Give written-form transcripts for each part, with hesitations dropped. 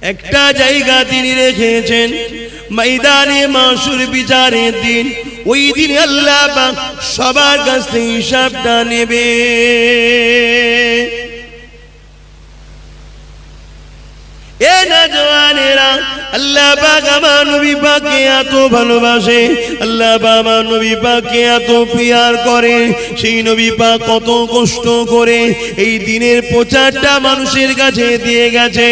একটা জায়গা তিনি রেখেছেন, ময়দানে মাশর বিচারের দিন। ওই দিন আল্লাহ পাক সবার কাছ থেকে হিসাবটা নেবে। এ নওজওয়ানেরা, আল্লাহ পাক আমার নবী পাককে এত ভালোবাসে, আল্লাহ পাক আমার নবী পাককে এত প্রিয়ার করে, সেই নবী পাক কত কষ্ট করে এই দিনের প্রচারটা মানুষের কাছে দিয়ে গেছে।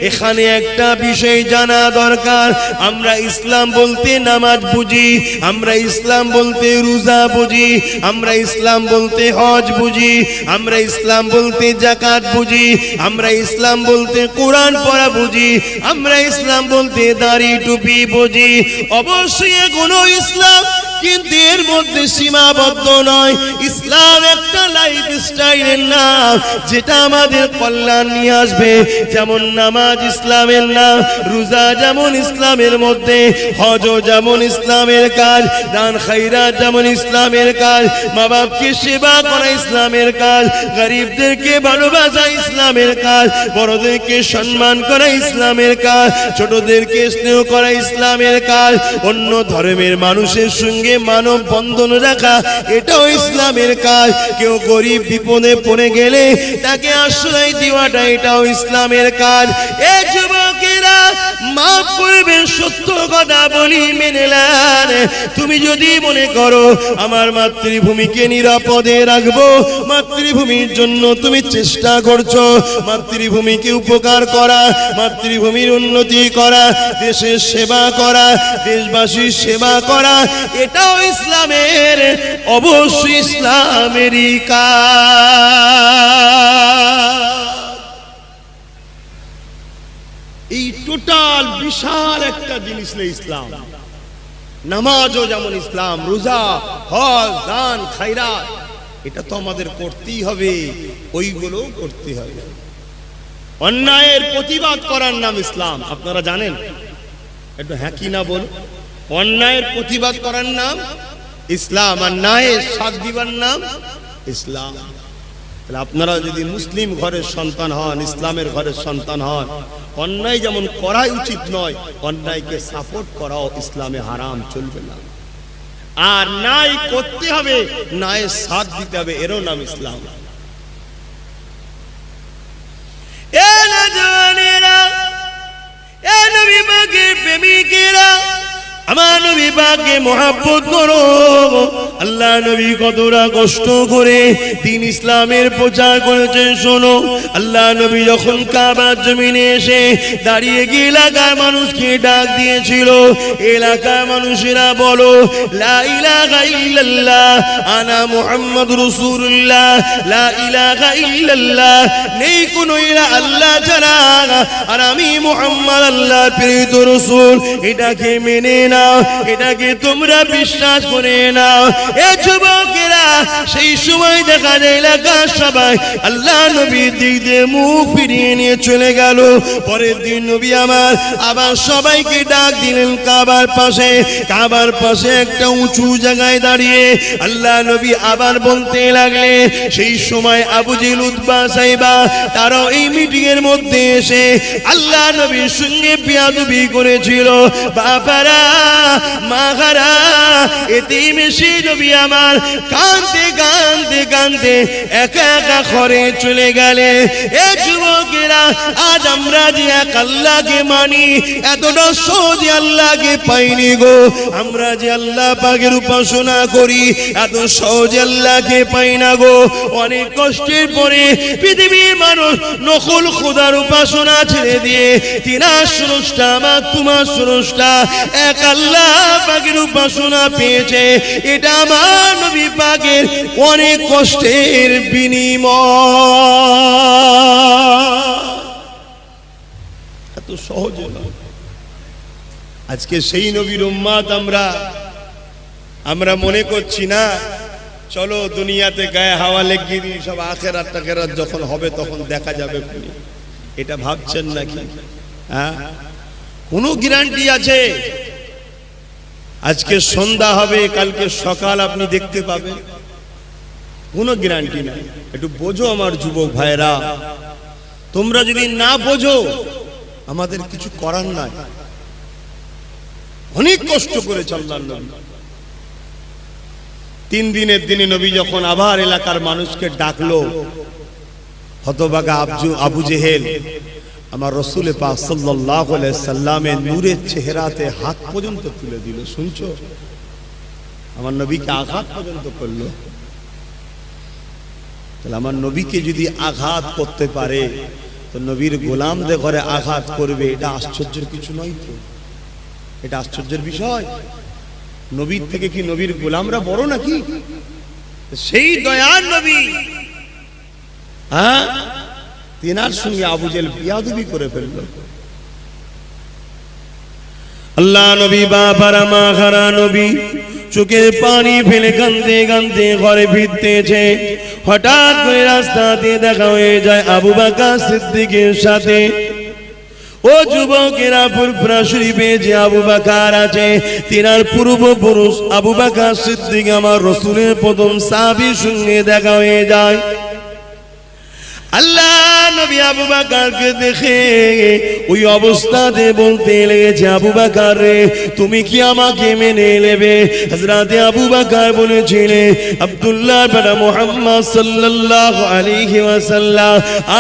এখানে একটা বিষয় জানা দরকার, আমরা ইসলাম বলতে নামাজ বুঝি, আমরা ইসলাম বলতে রোজা বুঝি, আমরা ইসলাম বলতে হজ বুঝি, আমরা ইসলাম বলতে যাকাত বুঝি, আমরা ইসলাম বলতে কোরআন পড়া বুঝি, আমরা ইসলাম বলতে দাড়ি টুপি বুঝি। অবশ্যই এগুলো ইসলাম, কিন্তু এর মধ্যে সীমাবদ্ধ নয়। ইসলাম একটা লাইফ স্টাইলের নাম, যেটা আমাদের কল্যাণ নিয়ে আসবে। যেমন নামাজ ইসলামের নাম, রোজা যেমন ইসলামের মধ্যে, হজ যেমন ইসলামের কাজ, দান খায়রাত যেমন ইসলামের কাজ, মা বাপকে সেবা করা ইসলামের কাজ, গরিবদেরকে ভালোবাসা ইসলামের কাজ, বড়দেরকে সম্মান করা ইসলামের কাজ, ছোটদেরকে স্নেহ করা ইসলামের কাজ, অন্য ধর্মের মানুষের সঙ্গে মানব বন্ধন রাখা এটাও ইসলামের কাজ। কেউ গরিব বিপদে পড়ে গেলে তাকে আশ্রয় দেওয়াটা এটাও ইসলামের কাজ। এই যুবকেরা, মাফ করবেন সত্য কথা বলি, মেনে নেন। তুমি যদি মনে করো আমার মাতৃভূমিকে নিরাপদে রাখবো, মাতৃভূমির জন্য তুমি চেষ্টা করছো, মাতৃভূমিকে উপকার করা, মাতৃভূমির উন্নতি করা, দেশের সেবা করা, দেশবাসীর সেবা করা, এটাও ইসলামের, অবশ্যই ইসলামেরই কাজ। এই টোটাল বিশাল একটা জিনিস ইসলাম। নামাজও যেমন ইসলাম, রোজা, হজ, দান খায়রাত, এটা তো আমাদের করতেই হবে, ওইগুলো করতে হবে। অন্যায়ের প্রতিবাদ করার নাম ইসলাম, আপনারা জানেন? একটু হ্যাঁ কি না বল। অন্যায়ের প্রতিবাদ করার নাম ইসলাম, আর ন্যায়ের সাথ দিবার নাম ইসলাম। আপনারা যদি মুসলিম ঘরের সন্তান হন, ইসলামের ঘরের সন্তান হন, অন্যায় যেমন করাই উচিত নয়, অন্যায়কে সাপোর্ট করাও ইসলামে হারাম, চলবে না। আর ন্যায় করতে হবে, ন্যায়ের সাথ দিতে হবে, এরও নাম ইসলাম। এ নওজওয়ানেরা, এ নবী পাকের প্রেমিকেরা, আমার নবী পাককে মহব্বত করো। আল্লাহ নবী কতটা কষ্ট করে দ্বীন ইসলামের প্রচার করেছেন শোনো। আল্লাহ নবী যখন কাবার জমিনে এসে দাঁড়িয়ে গিয়ে এলাকার মানুষকে ডাক দিয়েছিল, এলাকার মানুষেরা বলো লা ইলাহা ইল্লাল্লাহ আনা মুহাম্মাদুর রাসূলুল্লাহ, লা ইলাহা ইল্লাল্লাহ, নেই কোনো ইলাহ আল্লাহ ছাড়া, আর আমি মুহাম্মদ আল্লাহর প্রেরিত রাসূল, এটাকে মেনে নাও, এটাকে তোমরা বিশ্বাস করে নাও। এ যুবকেরা, সেই সময় দেখা যায় এলাকার সবাই আল্লাহ নবীর দিক দিয়ে মুখ ফিরিয়ে নিয়ে চলে গেল। পরের দিন নবী আমার আবার সবাইকে ডাক দিলেন কাবার পাশে। কাবার পাশে একটা উঁচু জায়গায় দাঁড়িয়ে আল্লাহ নবী আবার বলতে লাগলে, সেই সময় আবু জেহেল, উতবা, সাইবা তারাও এই মিটিং এর মধ্যে এসে আল্লাহ নবীর সঙ্গে বেয়াদবি করেছিল। বাবারা, মাহারা, এতিম সেই নবী আমার কাঁদতে কাঁদতে কাঁদতে একা একা ঘরে চলে গেলে। এ যুবকেরা, আজ আমরা যে এক আল্লাহকে মানি, এতটা সহজে আল্লাহকে পাইনি গো। আমরা যে আল্লাহ পাকের উপাসনা করি, এত সহজে আল্লাহকে পাই না গো। অনেক কষ্টের পরে পৃথিবীর মানুষ নকল খোদার উপাসনা ছেড়ে দিয়ে তিনার স্রষ্টা, আমার তোমার স্রষ্টা এক আল্লাহ পাকের উপাসনা পেয়েছে। এটা আমার নবী পাকের অনেক কষ্টের বিনিময়, এত সহজে না। আজকে সেই নবীর উম্মত আমরা মনে করছি না চলো দুনিয়াতে গায়ে হাওয়া লেগে দিই, সব আখেরাত টাখেরাত যখন হবে তখন দেখা যাবে। এটা ভাবছেন নাকি? হ্যাঁ, কোনো গ্যারান্টি আছে আজকে সন্ধ্যা হবে কালকে সকাল আপনি দেখতে পাবেন? কোনো গ্যারান্টি নাই। একটু বোঝো আমার যুবক ভাইরা, তোমরা যদি না বোঝো আমাদের কিছু করার নাই, অনেক কষ্ট করেছে আল্লাহর নবী। 3 দিনের দিনে নবী যখন আবার এলাকার মানুষকে ডাকলো, হতভাগা আবু জেহেল আমার রাসূল পাক সাল্লাল্লাহু আলাইহি সাল্লামের নূরের চেহারাতে হাত পর্যন্ত তুলে দিল। শুনছো, আমার নবীকে আঘাত পর্যন্ত করলো। তাহলে আমার নবীকে যদি আঘাত করতে পারে তো নবীর গোলামদের ঘরে আঘাত করবে, এটা আশ্চর্যের কিছু নয় তো? এটা আশ্চর্যের বিষয়? নবীর থেকে কি নবীর গোলামরা বড় নাকি? সেই দয়ার নবী, হ্যাঁ, তিনার সঙ্গে আবু জেহেল বিয়াদবি করে ফেলল। আল্লাহ নবী বাবারা মা খারা নবী চোখের পানি ফেলে কাঁদতে কাঁদতে ঘরে ফিরতেছে। হঠাৎ করে রাস্তা দিয়ে দেখা হয়ে যায় আবু বকর সিদ্দিকের সাথে। ও যুবকেরা, ফুরফুরা শরীফে যে আবু বকর আছে, তিনার পূর্বপুরুষ আবু বকর সিদ্দিক আমার রাসূলের প্রথম সাহাবীর সঙ্গে দেখা হয়ে যায়। আল্লাহ নবী আবু বকরকে দেখে ওই অবস্থাতে বলতে লেগেছে, আবু বকর রে, তুমি কি আমাকে মেনে নেবে? হযরত আবু বকর বলেছিলেন, আব্দুল্লাহ বিন মুহাম্মদ সাল্লাল্লাহু আলাইহি ওয়াসাল্লাম,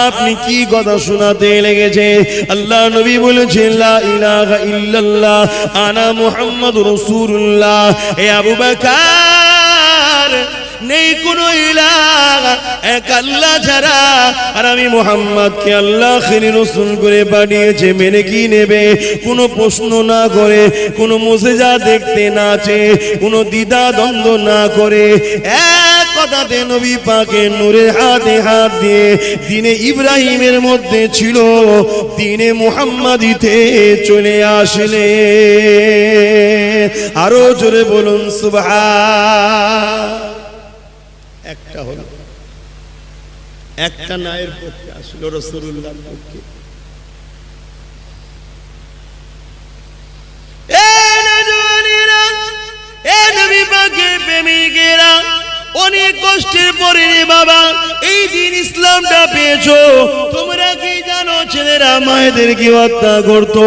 আপনি কি কথা শোনাতে লেগেছে? আল্লাহ নবী বলেছেন, লা ইলাহা ইল্লাল্লাহ আনা মুহাম্মাদুর রাসূলুল্লাহ। এ আবু বকর, নেই কোনো ইলাহ এক আল্লাহ ছাড়া, আর আমি মুহাম্মদকে আল্লাহ আখিরি রাসূল করে পাঠিয়েছে, মেনে কি নেবে? কোনো প্রশ্ন না করে, কোনো মুজিজা দেখতে না চেয়ে, কোনো দ্বিধা দ্বন্দ্ব না করে এক কথাতে নবী পাকের নূরের হাতে হাত দিয়ে দিনে ইব্রাহিমের মধ্যে ছিল দিনে মুহাম্মাদিতে চলে আসলে। আরো জোরে বলুন সুবহান। একটা হলো, একটা নায়ের পক্ষে আসলো রাসূলুল্লাহর পক্ষে। এ নজওয়ানেরা, এ নবী পাকের প্রেমিকেরা, অনেক কষ্টের পরে রে বাবা এই দিন ইসলামটা পেয়েছো। তোমরা কি জানো ছেলেরা মায়েদেরকে হত্যা করতো?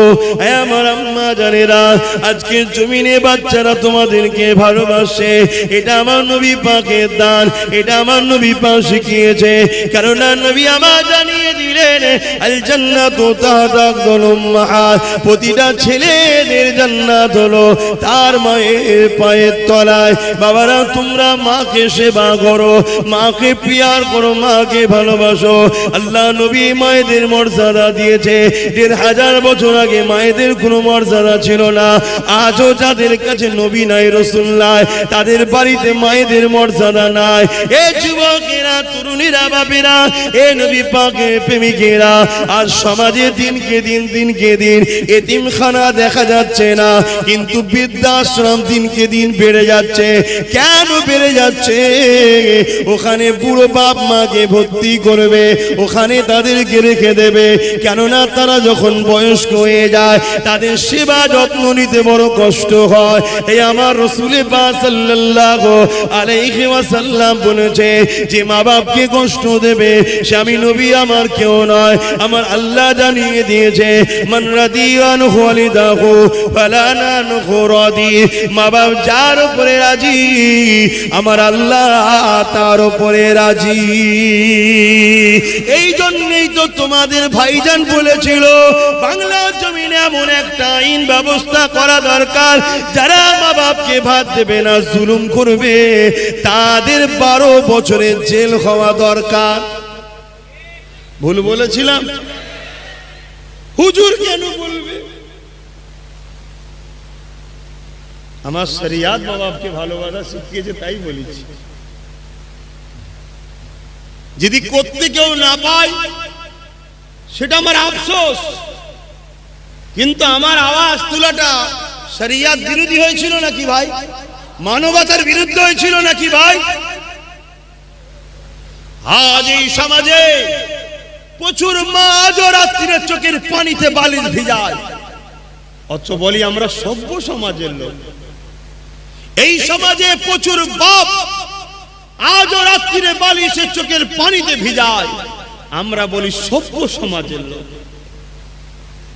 আমার আম্মা জানেরা, আজকে জমিনে বাচ্চারা তোমাদেরকে ভালোবাসে। এটা আমার নবী পাকের দান, এটা আমার নবী পাক শিখিয়েছে। কারণ নবী আমার জানিয়ে দিলেন, আল জান্নাতু তাহতা আকদাল উম্মাহাত, প্রতিটা ছেলেদের জান্নাত হলো তার মায়ের পায়ের তলায়। বাবারা, তোমরা মাকে সেবা করো, মাকে প্রিয়ার করো, মাকে ভালোবাসো। আল্লাহ নবী মায়েদের মর্যাদা দিয়েছে। ১৫০০ বছর আগে মায়েদের কোনো মর্যাদা ছিল না। আজও যাদের কাছে নবী নাই, রাসূল নাই, তাদের বাড়িতে মায়েদের মর্যাদা নাই। এ যুবকেরা, তরুণীরা, বাপেরা, এ নবী পাকের প্রেমিকেরা, আজ সমাজে দিনকে দিন এতিমখানা দেখা যাচ্ছে না, কিন্তু বৃদ্ধাশ্রম দিনকে দিন বেড়ে যাচ্ছে। কেন বেড়ে যাচ্ছে? ওখানে বুড়ো বাপ মাকে ভর্তি করবে, ওখানে তাদেরকে রেখে দেবে। কেননা তারা যখন বয়স্ক হয়ে যায় তাদের সেবা যত্ন নিতে বড় কষ্ট হয়। এই আমার রাসূল পাক সাল্লাল্লাহু আলাইহি ওয়াসাল্লাম বলেছে, যে মা বাপকে কষ্ট দেবে সে আমি নবী আমার কেউ নয়। আমার আল্লাহ জানিয়ে দিয়েছে, মান রাদিয়ান ওয়ালিদাহু ফালা নানহু রাদি। মা বাপ যার উপরে রাজি আমার আল্লাহ তার উপরে রাজি। এই জন্যই তো তোমাদের ভাইজান বলেছিল, বাংলার জমিনে এমন একটা আইন ব্যবস্থা করা দরকার, যারা মা বাপকে ভাত দেবে না, জুলুম করবে, তাদের 12 বছরের জেল হওয়া দরকার। ভুল বলেছিলাম? হুজুর কেন বলবে? আমার শরিয়াত মা বাপকে ভালোবাসা শিখিয়েছে, তাই বলেছি। যদি করতে কেউ না পায় সেটা আমার আফসোস, কিন্তু আমার আওয়াজ তোলাটা শরিয়াত বিরোধী হয়েছিল নাকি ভাই? মানবতার বিরুদ্ধে হয়েছিল নাকি ভাই? আজ এই সমাজে প্রচুর মা আজও রাত্রিরে চোখের পানিতে বালিশ ভিজায়, অথচ বলি আমরা সভ্য সমাজের লোক। এই সমাজে প্রচুর বাপ আজও রাত্রিরে বালিশে চোখের পানিতে ভিজায়, আমরা বলি সভ্য সমাজের লোক।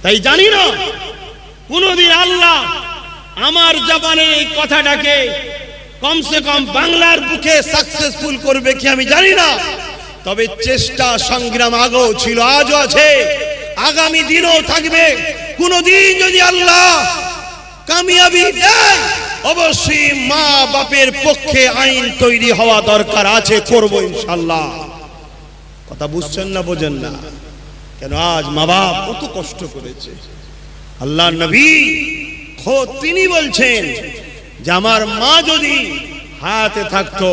তাই জানি না কোনদিন আল্লাহ আমার জবানের এই কথাটাকে কমসে কম বাংলার বুকে সাকসেসফুল করবে কি আমি জানি না, তবে চেষ্টা সংগ্রাম আগেও ছিল, আজও আছে, আগামী দিনও থাকবে। কোনদিন যদি আল্লাহ কামিয়াবি দেয়, অবশ্যই মা বাপের পক্ষে আইন তৈরি হওয়া দরকার আছে, করব ইনশাআল্লাহ। কথা বুঝছেন না বোঝেন না? কেন আজ মা বাপ কত কষ্ট করেছে। আল্লাহ নবী খোদ তিনি বলছেন যে আমার মা যদি হায়াতে থাকতো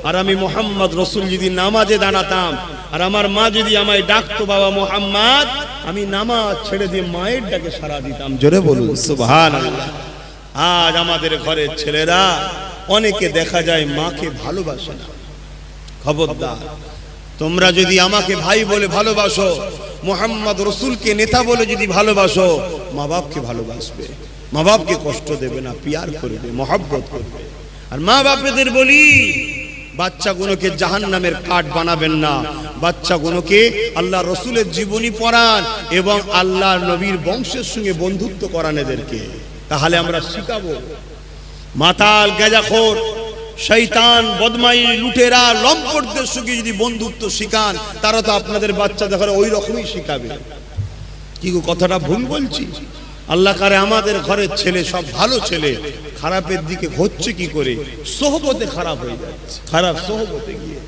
আর আমি মুহাম্মদ রাসূল যদি নামাজে দাঁড়াতাম আর আমার মা যদি আমায় ডাকতো বাবা মুহাম্মদ, আমি নামাজ ছেড়ে দিয়ে মায়ের ডাকে সাড়া দিতাম। জোরে বলুন সুবহানাল্লাহ। আজ আমাদের ঘরের ছেলেরা অনেকে দেখা যায় মাকে ভালোবাসে না। খবরদার, তোমরা যদি আমাকে ভাই বলে ভালোবাসো, মুহাম্মদ রাসূলকে নেতা বলে যদি ভালোবাসো, মা বাপকে ভালোবাসবে, মা বাপকে কষ্ট দেবে না, পিয়ার করবে, মহব্বত করবে। আর মা বাপেদের বলি, বাচ্চাগুলোকে জাহান্নামের কাঠ বানাবেন না, বাচ্চাগুলোকে আল্লাহ রসুলের জীবনী পড়ান এবং আল্লাহ নবীর বংশের সঙ্গে বন্ধুত্ব করান এদেরকে, তাহলে আমরা শিখাবো। মাতাল, গাঁজাখোর, শয়তান, বদমাই, লুটেরা, লম্পটদের সঙ্গে যদি বন্ধুত্ব শিখান, তারা তো আপনাদের বাচ্চা দেখার ওই রকমই শিখাবে। কি গো, কথাটা ভুল বলছি? আল্লাহ কারে আমাদের ঘরের ছেলে সব ভালো ছেলে, খারাপের দিকে হচ্ছে কি করে? সোহবতে খারাপ হয়ে যাচ্ছে, খারাপ সোহবতে গিয়ে।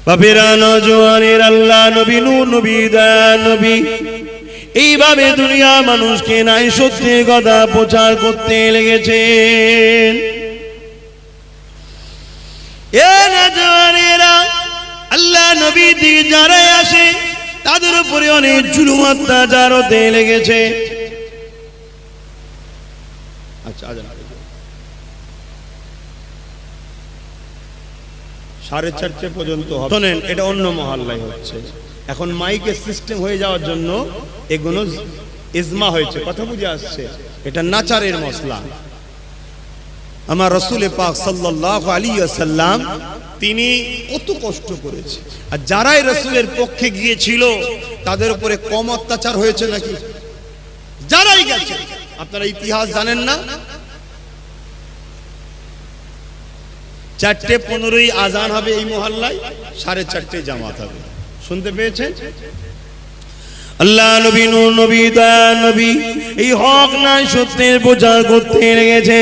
বাপেরা, নওজোয়ানের আল্লাহ নবী, নূর নবী, দয়া নবী এইভাবে দুনিয়া মানুষকে নাই সত্যের কথা প্রচার করতে লেগেছেন। এ নওজোয়ানেরা, আল্লাহ নবী দিকে যারাই আসে তাদের উপরে অনেক জুলুম অত্যাচার হতে লেগেছে। আচ্ছা, 4:30 পর্যন্ত শোনেন, এটা অন্য মহল্লায় হচ্ছে। এখন মাইকের সিস্টেম হয়ে যাওয়ার জন্য এগুলো ইজমা হয়েছে, কথা বুঝে আসছে। এটা নাচারের মশলা। আমার রাসূল পাক সাল্লাল্লাহু আলাইহি ওয়াসাল্লাম তিনি কত কষ্ট করেছে, আর যারাই রাসূলের পক্ষে গিয়েছিল তাদের উপরে কম অত্যাচার হয়েছে নাকি? যারাই গেছে, আপনারা ইতিহাস জানেন না? 4:15 আজান হবে এই মহল্লায়, 4:30 জামাত হবে। শুনতে পেয়েছেন? আল্লাহ নবী, নূর নবী, দয়া নবী এই হক নাই সত্যের প্রচার করতে লেগেছে।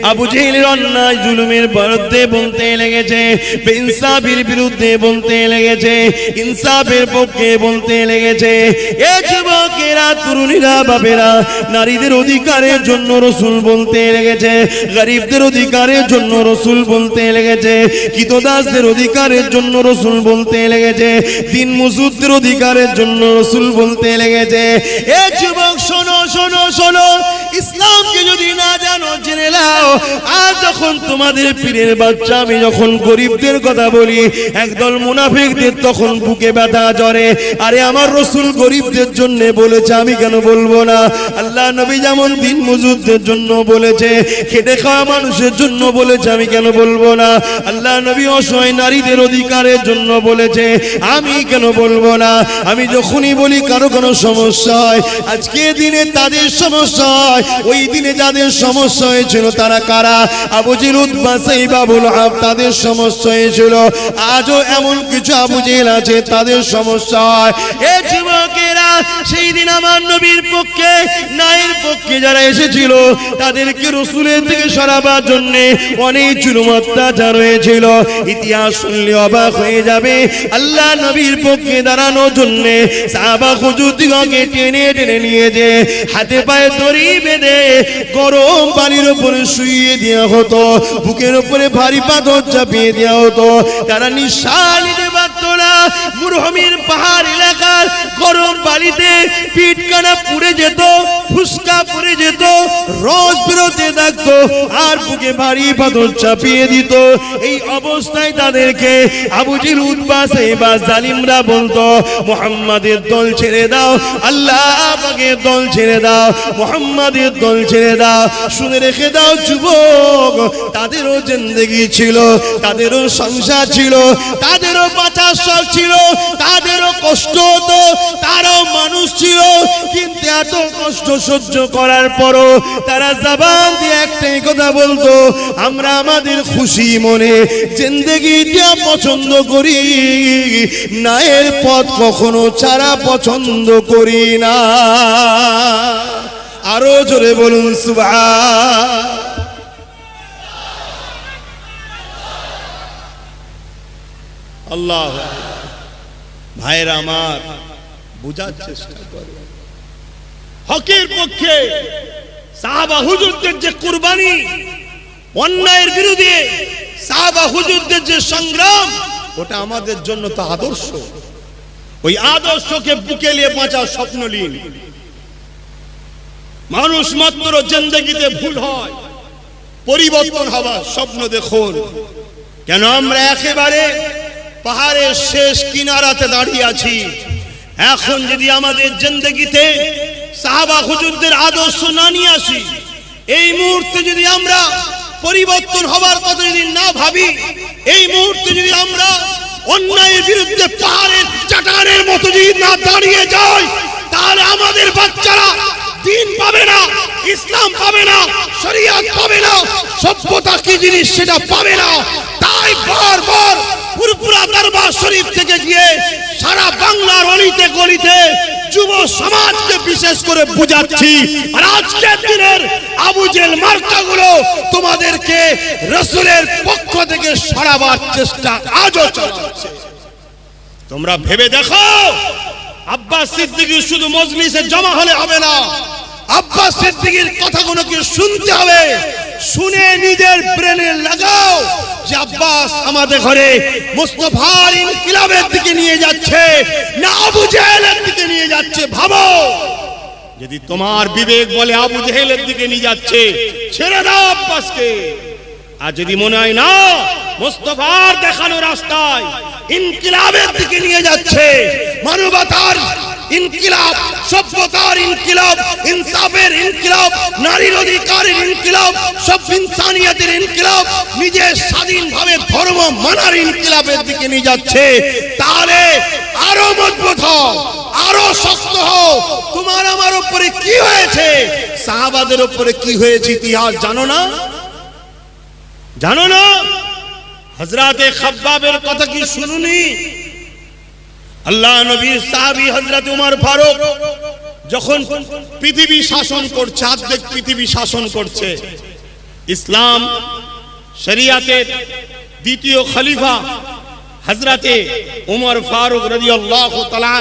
আবু জেহেলের অন্যায় জুলুমের বিরুদ্ধে বলতে লেগেছে, বেইনসাফের বিরুদ্ধে বলতে লেগেছে, ইনসাফের পক্ষে বলতে লেগেছে। এ যুবকেরা, তরুণীরা, বাপেরা, নারীদের অধিকারের জন্য রাসূল বলতে লেগেছে, গরিবদের অধিকারের জন্য রাসূল বলতে লেগেছে, কৃতদাসদের অধিকারের জন্য রাসূল বলতে লেগেছে, দিন মজুরদের অধিকারের জন্য রাসূল বলতে লেগেছে। এ যুবক, শোনো শোনো শোনো, ইসলামকে যদি না জানো জেনে নাও। আর যখন তোমাদের পীরের বাচ্চা আমি যখন গরিবদের কথা বলি, একদল মুনাফিকদের তখন বুকে ব্যথা জ্বরে। আরে আমার রাসূল গরিবদের জন্য বলেছে, আমি কেন বলবো না? আল্লাহ নবী যেমন দিন মজুরদের জন্য বলেছে, খেটে খাওয়া মানুষের জন্য বলেছে, আমি কেন বলবো না? আল্লাহ নবী অসহায় নারীদের অধিকারের জন্য বলেছে, আমি কেন বলবো না? আমি যখনই বলি কারো কোনো সমস্যা হয়, আজকে দিনে তাদের সমস্যা হয়, ওই দিনে যাদের সমস্যা হয়েছিল তারা কারা? আবু জেহেল, উতবা, সাইবা, আবু লাহাব, তাদের সমস্যা হয়েছিল। আজও এমন কিছু আবু জেহেল আছে, তাদের সমস্যা হয়। এ যুবকেরা, সেই দিন আমার নবীর পক্ষে, নায়ের পক্ষে যারা এসেছিল তাদেরকে রাসূলের থেকে সরাবার জন্য অনেক জুলুম অত্যাচার হয়েছিল। ইতিহাস শুনলে অবাক হয়ে যাবে। আল্লাহ নবীর পক্ষে দাঁড়ানোর জন্য সাহাবা হুজুরদিগকে টেনে টেনে নিয়ে যে হাতে পায়ে দড়ি বেঁধে গরম পানির উপরে শুইয়ে দেওয়া হতো, বুকের উপরে ভারী পাথর চাপিয়ে দেওয়া হতো। তারা নিঃশ্বাস নিতে পারত না। মরুভূমির পাহাড় এলাকার গরম পানিতে পিঠকানা পুড়ে যেত, ফুসকা পুড়ে যেত, রস বেরোতে থাকতো, আর বুকে ভারী পাথর চাপিয়ে দিত। এই অবস্থায় তাদেরকে আবু জেহেল, উতবা, সাইবা, জালিমরা বলতো, মুহাম্মাদের দল ছেড়ে দাও, আল্লাহ পাকের দল ছেড়ে দাও, মুহাম্মাদের দল ছেড়ে দাও। শুনে রেখে দাও যুবক, তাদেরও জিন্দেগি ছিল, তাদেরও সংসার ছিল, তাদেরও বাঁচা চাষ ছিল, তাদেরও কষ্ট হতো, তারাও মানুষ ছিল, কিন্তু এত কষ্ট সহ্য করার পরও তারা জবান দিয়ে একটাই কথা বলতো, আমরা আমাদের খুশি মনে জিন্দেগিটা পছন্দ করি, ন্যায়ের পথ কখনো ছাড়া পছন্দ করি না। আরো জোরে বলুন সুবহান। আল্লাহ ভাইরা আমার, বুঝার চেষ্টা করো, হকের পক্ষে সাহাবা হুজুরদের যে কুরবানি, অন্যায়ের বিরুদ্ধে সাহাবা হুজুরদের যে সংগ্রাম, ওটা আমাদের জন্য তো আদর্শ। ওই আদর্শকে বুকে নিয়ে বাঁচার স্বপ্ন নিন। মানুষ মাত্র জিন্দেগিতে ভুল হয়, পরিবর্তন হবার স্বপ্ন দেখুন। কেন আমরা একেবারে পাহাড়ের শেষ কিনারাতে দাঁড়িয়ে আছি। এখন যদি আমাদের জিন্দেগিতে সাহাবা হুজুরদের আদর্শ না নিয়ে আসি, এই মুহূর্তে যদি আমরা পরিবর্তন হবার কথা যদি না ভাবি, এই মুহূর্তে যদি আমরা অন্যায়ের বিরুদ্ধে পাহাড়ের চাটানের মতো যদি না দাঁড়িয়ে যাই, তাহলে আমাদের বাচ্চারা দিন পাবে না, ইসলাম পাবে না, শরিয়ত পাবে না, সভ্যতা কি জিনিস সেটা পাবে না। তাই বারবার পুরপুরা দরবার শরীফ থেকে গিয়ে সারা বাংলার অলিতে গলিতে যুব সমাজকে বিশেষ করে বুঝাচ্ছি, আর আজকের দিনের আবু জেল মার্কাগুলো তোমাদেরকে রাসূলের পক্ষ থেকে সরাবার চেষ্টা আজও চলছে। তোমরা ভেবে দেখো, আব্বাস সিদ্দিকী শুধু মজলিসে জমা হলে হবে না, আব্বাস সিদ্দিকীর কথাগুলোকে শুনতে হবে। শুনে নিজের ব্রেনে লাগাও যে আব্বাস আমাদের ঘরে মুস্তাফার ইনকিলাবের দিকে নিয়ে যাচ্ছে না আবু জেহেলের দিকে নিয়ে যাচ্ছে। ভাবো, যদি তোমার বিবেক বলে আবু জেহেলের দিকে নিয়ে যাচ্ছে, ছেড়ে দাও আব্বাসকে। আর যদি মনে হয় না মুস্তাফার দেখানো রাস্তায় ইনকিলাবের দিকে নিয়ে যাচ্ছে, মানবতার ইনকিলাব, সভ্যতার ইনকিলাব, ইনসাফের ইনকিলাব, নারীর অধিকারের ইনকিলাব, সব ইনসানিয়তের ইনকিলাব, নিজের স্বাধীনভাবে ধর্ম মানার ইনকিলাবের দিকে নিয়ে যাচ্ছে, তাহলে আরো মজবুত হও, আরো শক্ত হও। তোমার আমার উপরে কি হয়েছে, সাহাবাদের উপরে কি হয়েছে ইতিহাস জানো না? জানো না? হযরতে খাব্বাবের কথা কি শুনুনি? আল্লাহ নবীর সাহাবী হযরত উমর ফারুক যখন পৃথিবী শাসন করছে, অর্ধেক পৃথিবী শাসন করছে, ইসলাম শরিয়াতের দ্বিতীয় খলিফা হযরতে উমর ফারুক রাদিয়াল্লাহু তাআলা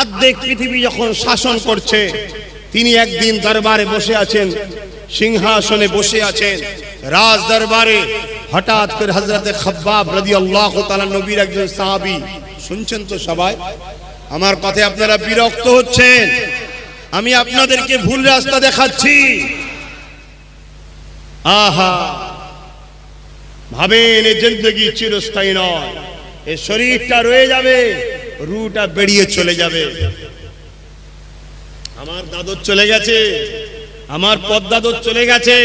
অর্ধেক পৃথিবী যখন শাসন করছে, তিনি একদিন দরবারে বসে আছেন, সিংহাসনে বসে আছেন, রাজ দরবারে। হঠাৎ করে হযরতে খাব্বাব রাদিয়াল্লাহু তাআলা, নবীর একজন সাহাবী, শুনছেন তো সবাই আমার কথা? আপনারা বিরক্ত হচ্ছেন, আমি আপনাদেরকে ভুল রাস্তা দেখাচ্ছি। আহা, ভাবেন এই জিন্দেগি চিরস্থায়ী নয়, এই শরীরটা রয়ে যাবে, রুহটা বেরিয়ে চলে যাবে। আমার দাদু চলে গেছে, আমার পদ্দাদু চলে গেছে,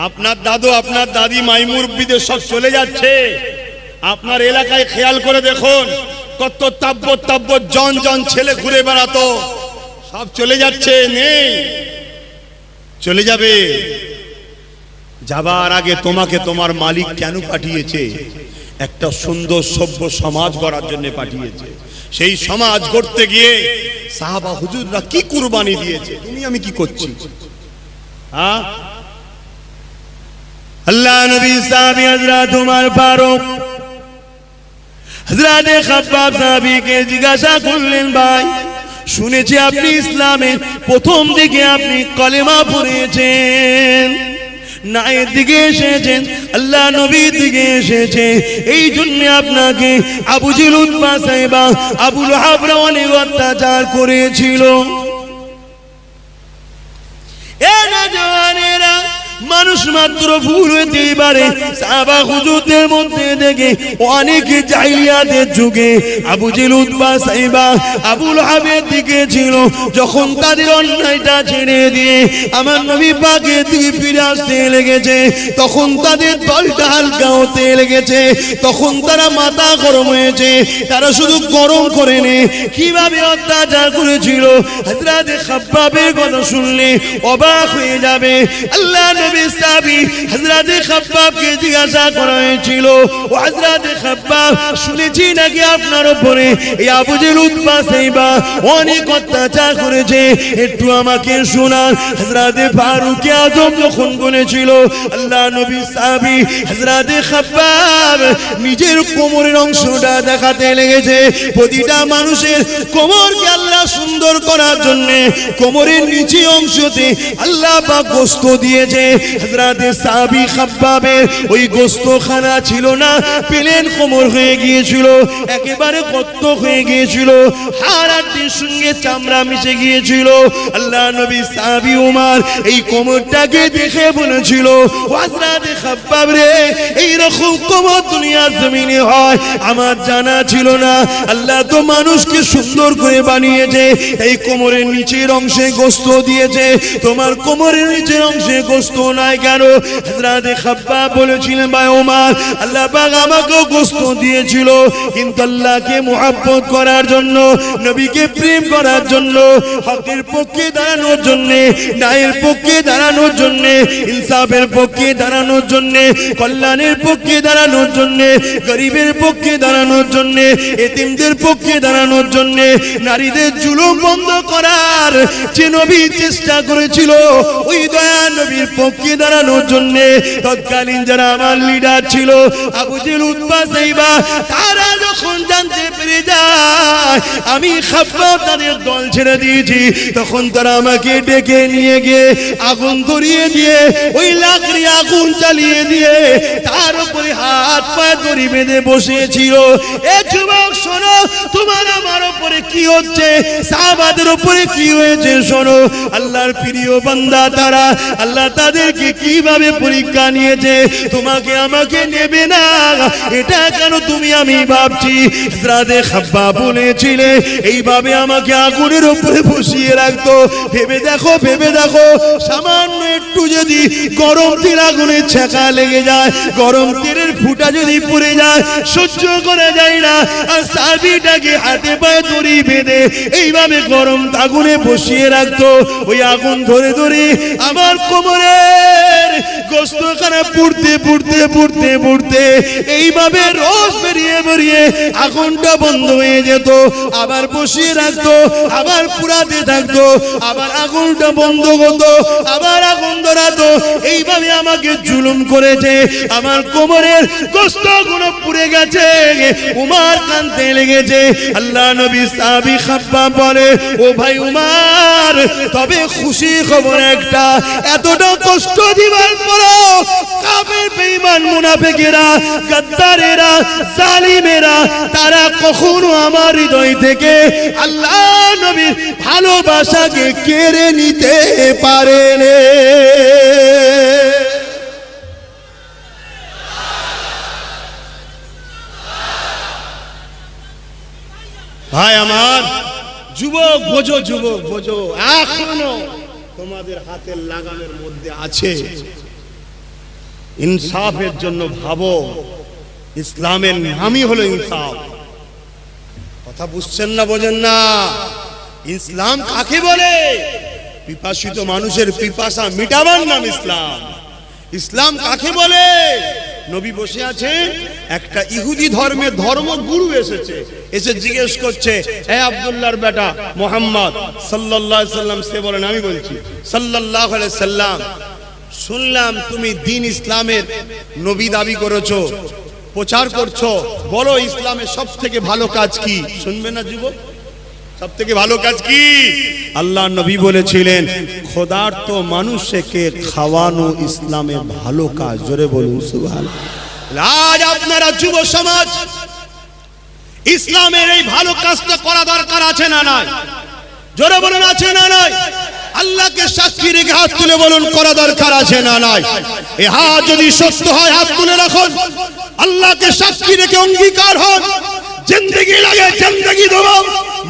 আপনার দাদু আপনার দাদি মাইমুরব্বিদের সব চলে যাচ্ছে। আপনার এলাকায় খেয়াল করে দেখুন, কত তাব্য জন ছেলে ঘুরে বেড়াতো, সব চলে যাচ্ছে, নেই, চলে যাবে। যাবার আগে তোমাকে তোমার মালিক কেন পাঠিয়েছে? একটা সুন্দর সভ্য সমাজ গড়ার জন্য পাঠিয়েছে। সেই সমাজ গড়তে গিয়ে সাহাবা হুজুররা কি কুরবানি দিয়েছে, তুমি আমি কি করছি? হ্যাঁ, আল্লাহ নবী সাহাবী হযরত উমর ফারুক হযরতে খাব্বাব সাহাবীকে জিজ্ঞাসা করলেন, ভাই শুনেছি আপনি ইসলামের প্রথম দিকে আপনি কলেমা পড়েছেন, ন্যায়ের দিকে এসেছেন, আল্লাহ নবীর দিকে এসেছে, এই জন্য আপনাকে আবু জেহেল, উতবা, সাইবা, আবু লাহাবরা অনেক অত্যাচার করেছিল। এ নওজওয়ানেরা, মানুষ মাত্র ভুল হতেই পারে। সাহাবা হুজুরদের মধ্যে দেখে অনেকে জাহিলিয়াতের যুগে আবু জেল, উতবা, সাইবা, আবু লাহাবের দিকে ছিল। যখন তাদের অন্যায়টা ছেড়ে দিয়ে আমার নবী পাকের দিকে ফিরে আসতে লেগেছে, তখন তাদের দলটা হালকা হতে লেগেছে। তখন তারা মাথা গরম হয়েছে। তারা শুধু গরম করে নে কিভাবে অত্যাচার করেছিল। হযরত খাব্বাবের কথা শুনলে অবাক হয়ে যাবে। আল্লাহ নবী সাহাবী হযরত খাব্বাবকে জিজ্ঞাসা করা হয়েছিল, ও হযরত খাব্বাব, শুনেছি নাকি আপনার উপরে এই আবু জেল, উতবা, সাইবা অনেক অত্যাচার করেছে, একটু আমাকে শোনান। হযরত ফারুক আযম যখন বলেছিল, আল্লাহ নবী সাহাবী হযরত খাব্বাব নিজের কোমরের অংশটা দেখাতে লেগেছে। প্রতিটা মানুষের কোমরকে আল্লাহ সুন্দর করার জন্য কোমরের নিচে অংশতে আল্লাহ পাক গোশত দিয়েছে। হযরত সাহাবী খাব্বাবের ওই গোশতখানা ছিল না, প্লেন কোমর হয়ে গিয়েছিল, একেবারে গর্ত হয়ে গিয়েছিল, হাড় হাড়ির সঙ্গে চামড়া মিশে গিয়েছিল। আল্লাহ নবী সাহাবী উমর এই কোমরটাকে দেখে বলেছিল, হযরত খাব্বাব রে, এই রকম কোমর দুনিয়ার জমিনে হয় আমার জানা ছিল না। আল্লাহ তো মানুষকে সুন্দর করে বানিয়েছে, এই কোমরের নিচের অংশে গোশত দিয়েছে, তোমার কোমরের নিচের অংশে গোশত নাই কেন? হযরত খাব্বাব বলেছিলেন, ভাই ওমর, আল্লাহ পাক আমাকেও গোশত দিয়েছিল, কিন্তু আল্লাহকে মুহাব্বত করার জন্য, নবীকে প্রেম করার জন্য, হকের পক্ষে দাঁড়ানোর জন্য, ন্যায়ের পক্ষে দাঁড়ানোর জন্য, ইনসাফের পক্ষে দাঁড়ানোর জন্য, কল্যাণের পক্ষে দাঁড়ানোর জন্য, গরিবের পক্ষে দাঁড়ানোর জন্য, এতিমদের পক্ষে দাঁড়ানোর জন্য, নারীদের জুলুম বন্ধ করার যে নবী চেষ্টা করেছিল, ওই দয়া নবীর পক্ষে দাঁড়ানোর জন্য তৎকালীন যারা আমার লিডার ছিল আবু জেল, উতবা, সাইবা, তারা যখন জানতে পেরে যায় আমি খাব্বাব তাদের দল ছেড়ে দিয়েছি, তখন তারা আমাকে ডেকে নিয়ে গিয়ে আগুন ধরিয়ে দিয়ে, ওই লাকড়ি আগুন চালিয়ে দিয়ে তার উপরে হাত পায়ে দড়ি বেঁধে বসেছিল। এ যুবক শোনো, তোমার আমার উপরে কি হচ্ছে, সাহাবাদের উপরে কি হয়েছে শোনো। আল্লাহর প্রিয় বান্দা তারা, আল্লাহ তাদেরকে কিভাবে পরীক্ষা নিয়েছে, তোমাকে আমাকে নেবে না এটা কেন তুমি আমি ভাবছি। হযরত খাব্বাব বলেছিলে এইভাবে আমাকে আগুনের উপরে বসিয়ে রাখতো। ভেবে দেখো, ভেবে দেখো, সামান্য একটু যদি গরম তেল আগুনে ছেঁকা লেগে যায়, গরম তেলের ফুটা যদি পড়ে যায়, সহ্য করা যায় না। আর সাহাবীটাকে হাতে পায়ে দড়ি বেঁধে এইভাবে গরম আগুনে বসিয়ে রাখতো। ওই আগুন ধরে ধরে আমার কোমরের গোশতখানা পুড়তে পুড়তে পুড়তে পুড়তে এইভাবে রস বেরিয়ে বেরিয়ে আগুনটা বন্ধ হয়ে যেত, আবার বসিয়ে রাখতো, আবার পুড়াতে থাকতো, আবার আগুনটা বন্ধ হতো, আবার আগুন ধরাতো। এইভাবে আমাকে জুলুম করেছে, আমার কোমরের গোশতগুলো পুড়ে গেছে। উমর কাঁদতে লেগেছে। আল্লাহ নবী সাহাবী খাব্বাব বলে, ও ভাই উমর, তবে খুশি খবর একটা, এতটা কষ্ট দিবার পরও কাফের বেঈমান মুনাফিকেরা, গাদ্দারেরা, জালিমেরা, তারা কখনো আমার হৃদয় থেকে আল্লাহ নবীর ভালোবাসাকে কেড়ে নিতে পারেনি। ভাই আমার, যুবক বোঝো, যুবক বোঝো, এখনো তোমাদের হাতের লাগামের মধ্যে আছে। ইনসাফের জন্য ভাবো, ইসলামের নামই হলো ইনসাফ। কথা বুঝছেন না, বোঝেন না? ইসলাম কাকে বলে? পিপাসিত মানুষের পিপাসা মিটাবার নাম ইসলাম। ইসলাম কাকে বলে? নবী বসে আছেন, একটা ইহুদি ধর্মের ধর্মগুরু এসেছে, এসে জিজ্ঞেস করছে, হে আব্দুল্লাহর বেটা মুহাম্মদ সাল্লাল্লাহু আলাইহি সাল্লাম, সে বলেন আমি বলছি সাল্লাল্লাহু আলাইহি সাল্লাম, শুনলাম তুমি দ্বীন ইসলামের নবী দাবি করেছো, প্রচার করছো, বলো ইসলামের সবথেকে ভালো কাজ কি? শুনবে না যুবক? সবথেকে ভালো কাজ কি? আল্লাহ নবী বলেছিলেন, খোদার্থ মানুষকে খাওয়ানো ইসলামের ভালো কাজ। জোরে বলুন সুবহানাল্লাহ। আজ আপনারা যুব সমাজ ইসলামের এই ভালো কাজটা করা দরকার আছে না নাই? জোরে বলুন আছে না নাই? আল্লাহকে সাক্ষী রেখে হাত তুলে বলুন করা দরকার আছে না নাই? এই হাত যদি সত্য হয় হাত তুলে রাখুন, আল্লাহকে সাক্ষী রেখে অঙ্গীকার হন, জিন্দেগি লাগে জিন্দেগি দেব,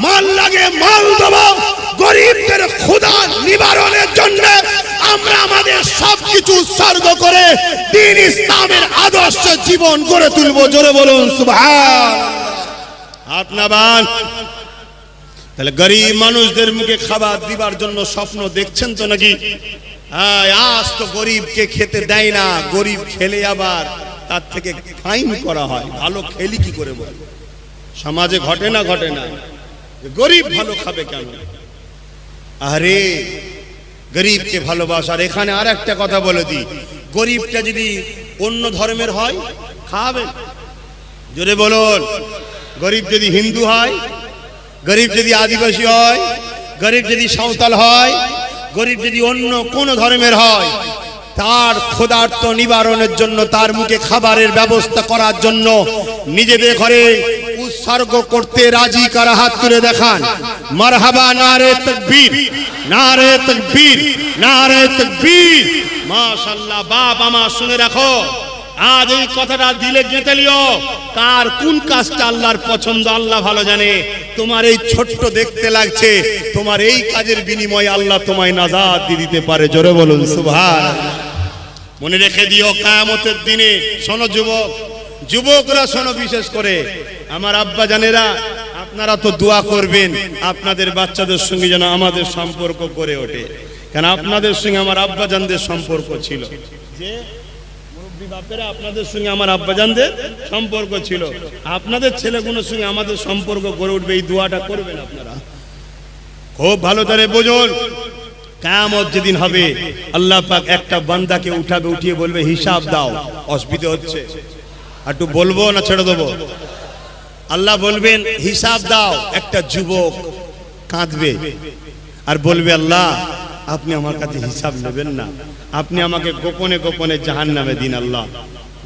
মাল লাগে মাল দেব, গরিবদের ক্ষুধা নিবারণের জন্য আমরা আমাদের সবকিছু উৎসর্গ করে দ্বীন ইসলামের আদর্শ জীবন গড়ে তুলব। জোরে বলুন সুবহানাল্লাহ। হাত নামান। তাহলে গরিব মানুষদের মুখে খাবার দিবার জন্য স্বপ্ন দেখছেন তো নাকি? আজ তো গরিবকে খেতে দেয় না, গরিব খেলে আবার তার থেকে ফাইন করা হয়। ভালো খেলি কি করে বল? সমাজে ঘটে না ঘটে না? গরিব ভালো খাবে কেন? আরে গরিবকে ভালোবাসার। এখানে আর একটা কথা বলে দিই, গরিবটা যদি অন্য ধর্মের হয় খাবেন? জোরে বলুন। গরিব যদি হিন্দু হয়, গরিব যদি আদিবাসী হয়, গরিব যদি সাঁওতাল হয়, গরিব যদি অন্য কোন ধর্মের হয়, তার ক্ষুধার্ত নিবারণের জন্য, তার মুখে খাবারের ব্যবস্থা করার জন্য নিজেদের ঘরে উৎসর্গ করতে রাজি কারা? হাত তুলে দেখান। মারহাবা, নারে তাকবীর, নারে তাকবীর, নারে তাকবীর। মাশাআল্লাহ। বাপ আমার শুনে রাখো, আজ এই কথাটা দিলে গেঁথে লিও। কার কোন কাজটা আল্লাহর পছন্দ আল্লাহ ভালো জানে। তোমার এই ছোট্ট দেখতে লাগছে, তোমার এই কাজের বিনিময়ে আল্লাহ তোমায় নাজাত দিয়ে দিতে পারে। জোরে বলুন সুবহানাল্লাহ। মনে রেখে দিও কিয়ামতের দিনে। শোনো যুবক, যুবকরা শোনো, বিশেষ করে আমার আব্বা জানেরা, আপনারা তো দোয়া করবেন আপনাদের বাচ্চাদের সঙ্গে যেন আমাদের সম্পর্ক গড়ে ওঠে। কারণ আপনাদের সঙ্গে আমার আব্বা জানদের সম্পর্ক ছিল, যে মুরব্বী বাপেরা আপনাদের সঙ্গে আমার আব্বাজানদের সম্পর্ক ছিল। আপনাদের ছেলেগুলোর সঙ্গে আমাদের সম্পর্ক গড়ে উঠবে, এই দোয়াটা করবেন আপনারা। খুব ভালো করে বুঝুন, কিয়ামত যেদিন হবে আল্লাহ পাক একটা বান্দাকে উঠাবে, উঠিয়ে বলবে হিসাব দাও। অসুবিধা হচ্ছে? একটু বলবো না ছেড়ে দেবো? আল্লাহ বলবেন হিসাব দাও। একটা যুবক কাঁদবে আর বলবে আল্লাহ আপনি আমার কাছে হিসাব নেবেন না, আপনি আমাকে গোপনে গোপনে জাহান্নামে দিন। আল্লাহ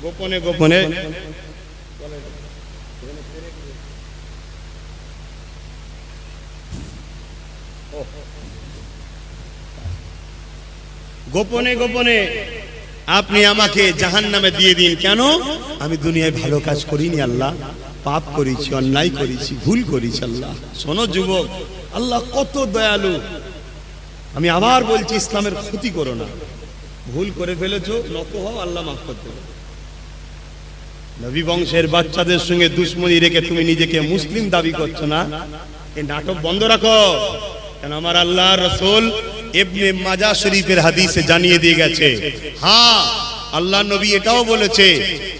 গোপনে গোপনে গোপনে গোপনে আপনি আমাকে জাহান্নামে দিয়ে দিন। কেন? আমি দুনিয়ায় ভালো কাজ করিনি আল্লাহ, পাপ করেছি, অন্যায় করেছি, ভুল করেছি। আল্লাহ শোনো যুবক, আল্লাহ কত দয়ালু। আমি আবার বলছি, ইসলামের ক্ষতি করো না। ভুল করে ফেলেছো, নত হও, আল্লাহ মাফ করতে পারে। নবী বংশের বাচ্চাদের সঙ্গে দুশ্মনী রেখে তুমি নিজেকে মুসলিম দাবি করছো না, এই নাটক বন্ধ রাখো। কেন আমার আল্লাহ রাসূল ইবনে মাজাহ শরীফের হাদিসে জানিয়ে দিয়ে গেছে, হ্যাঁ আল্লাহ নবী এটাও বলেছে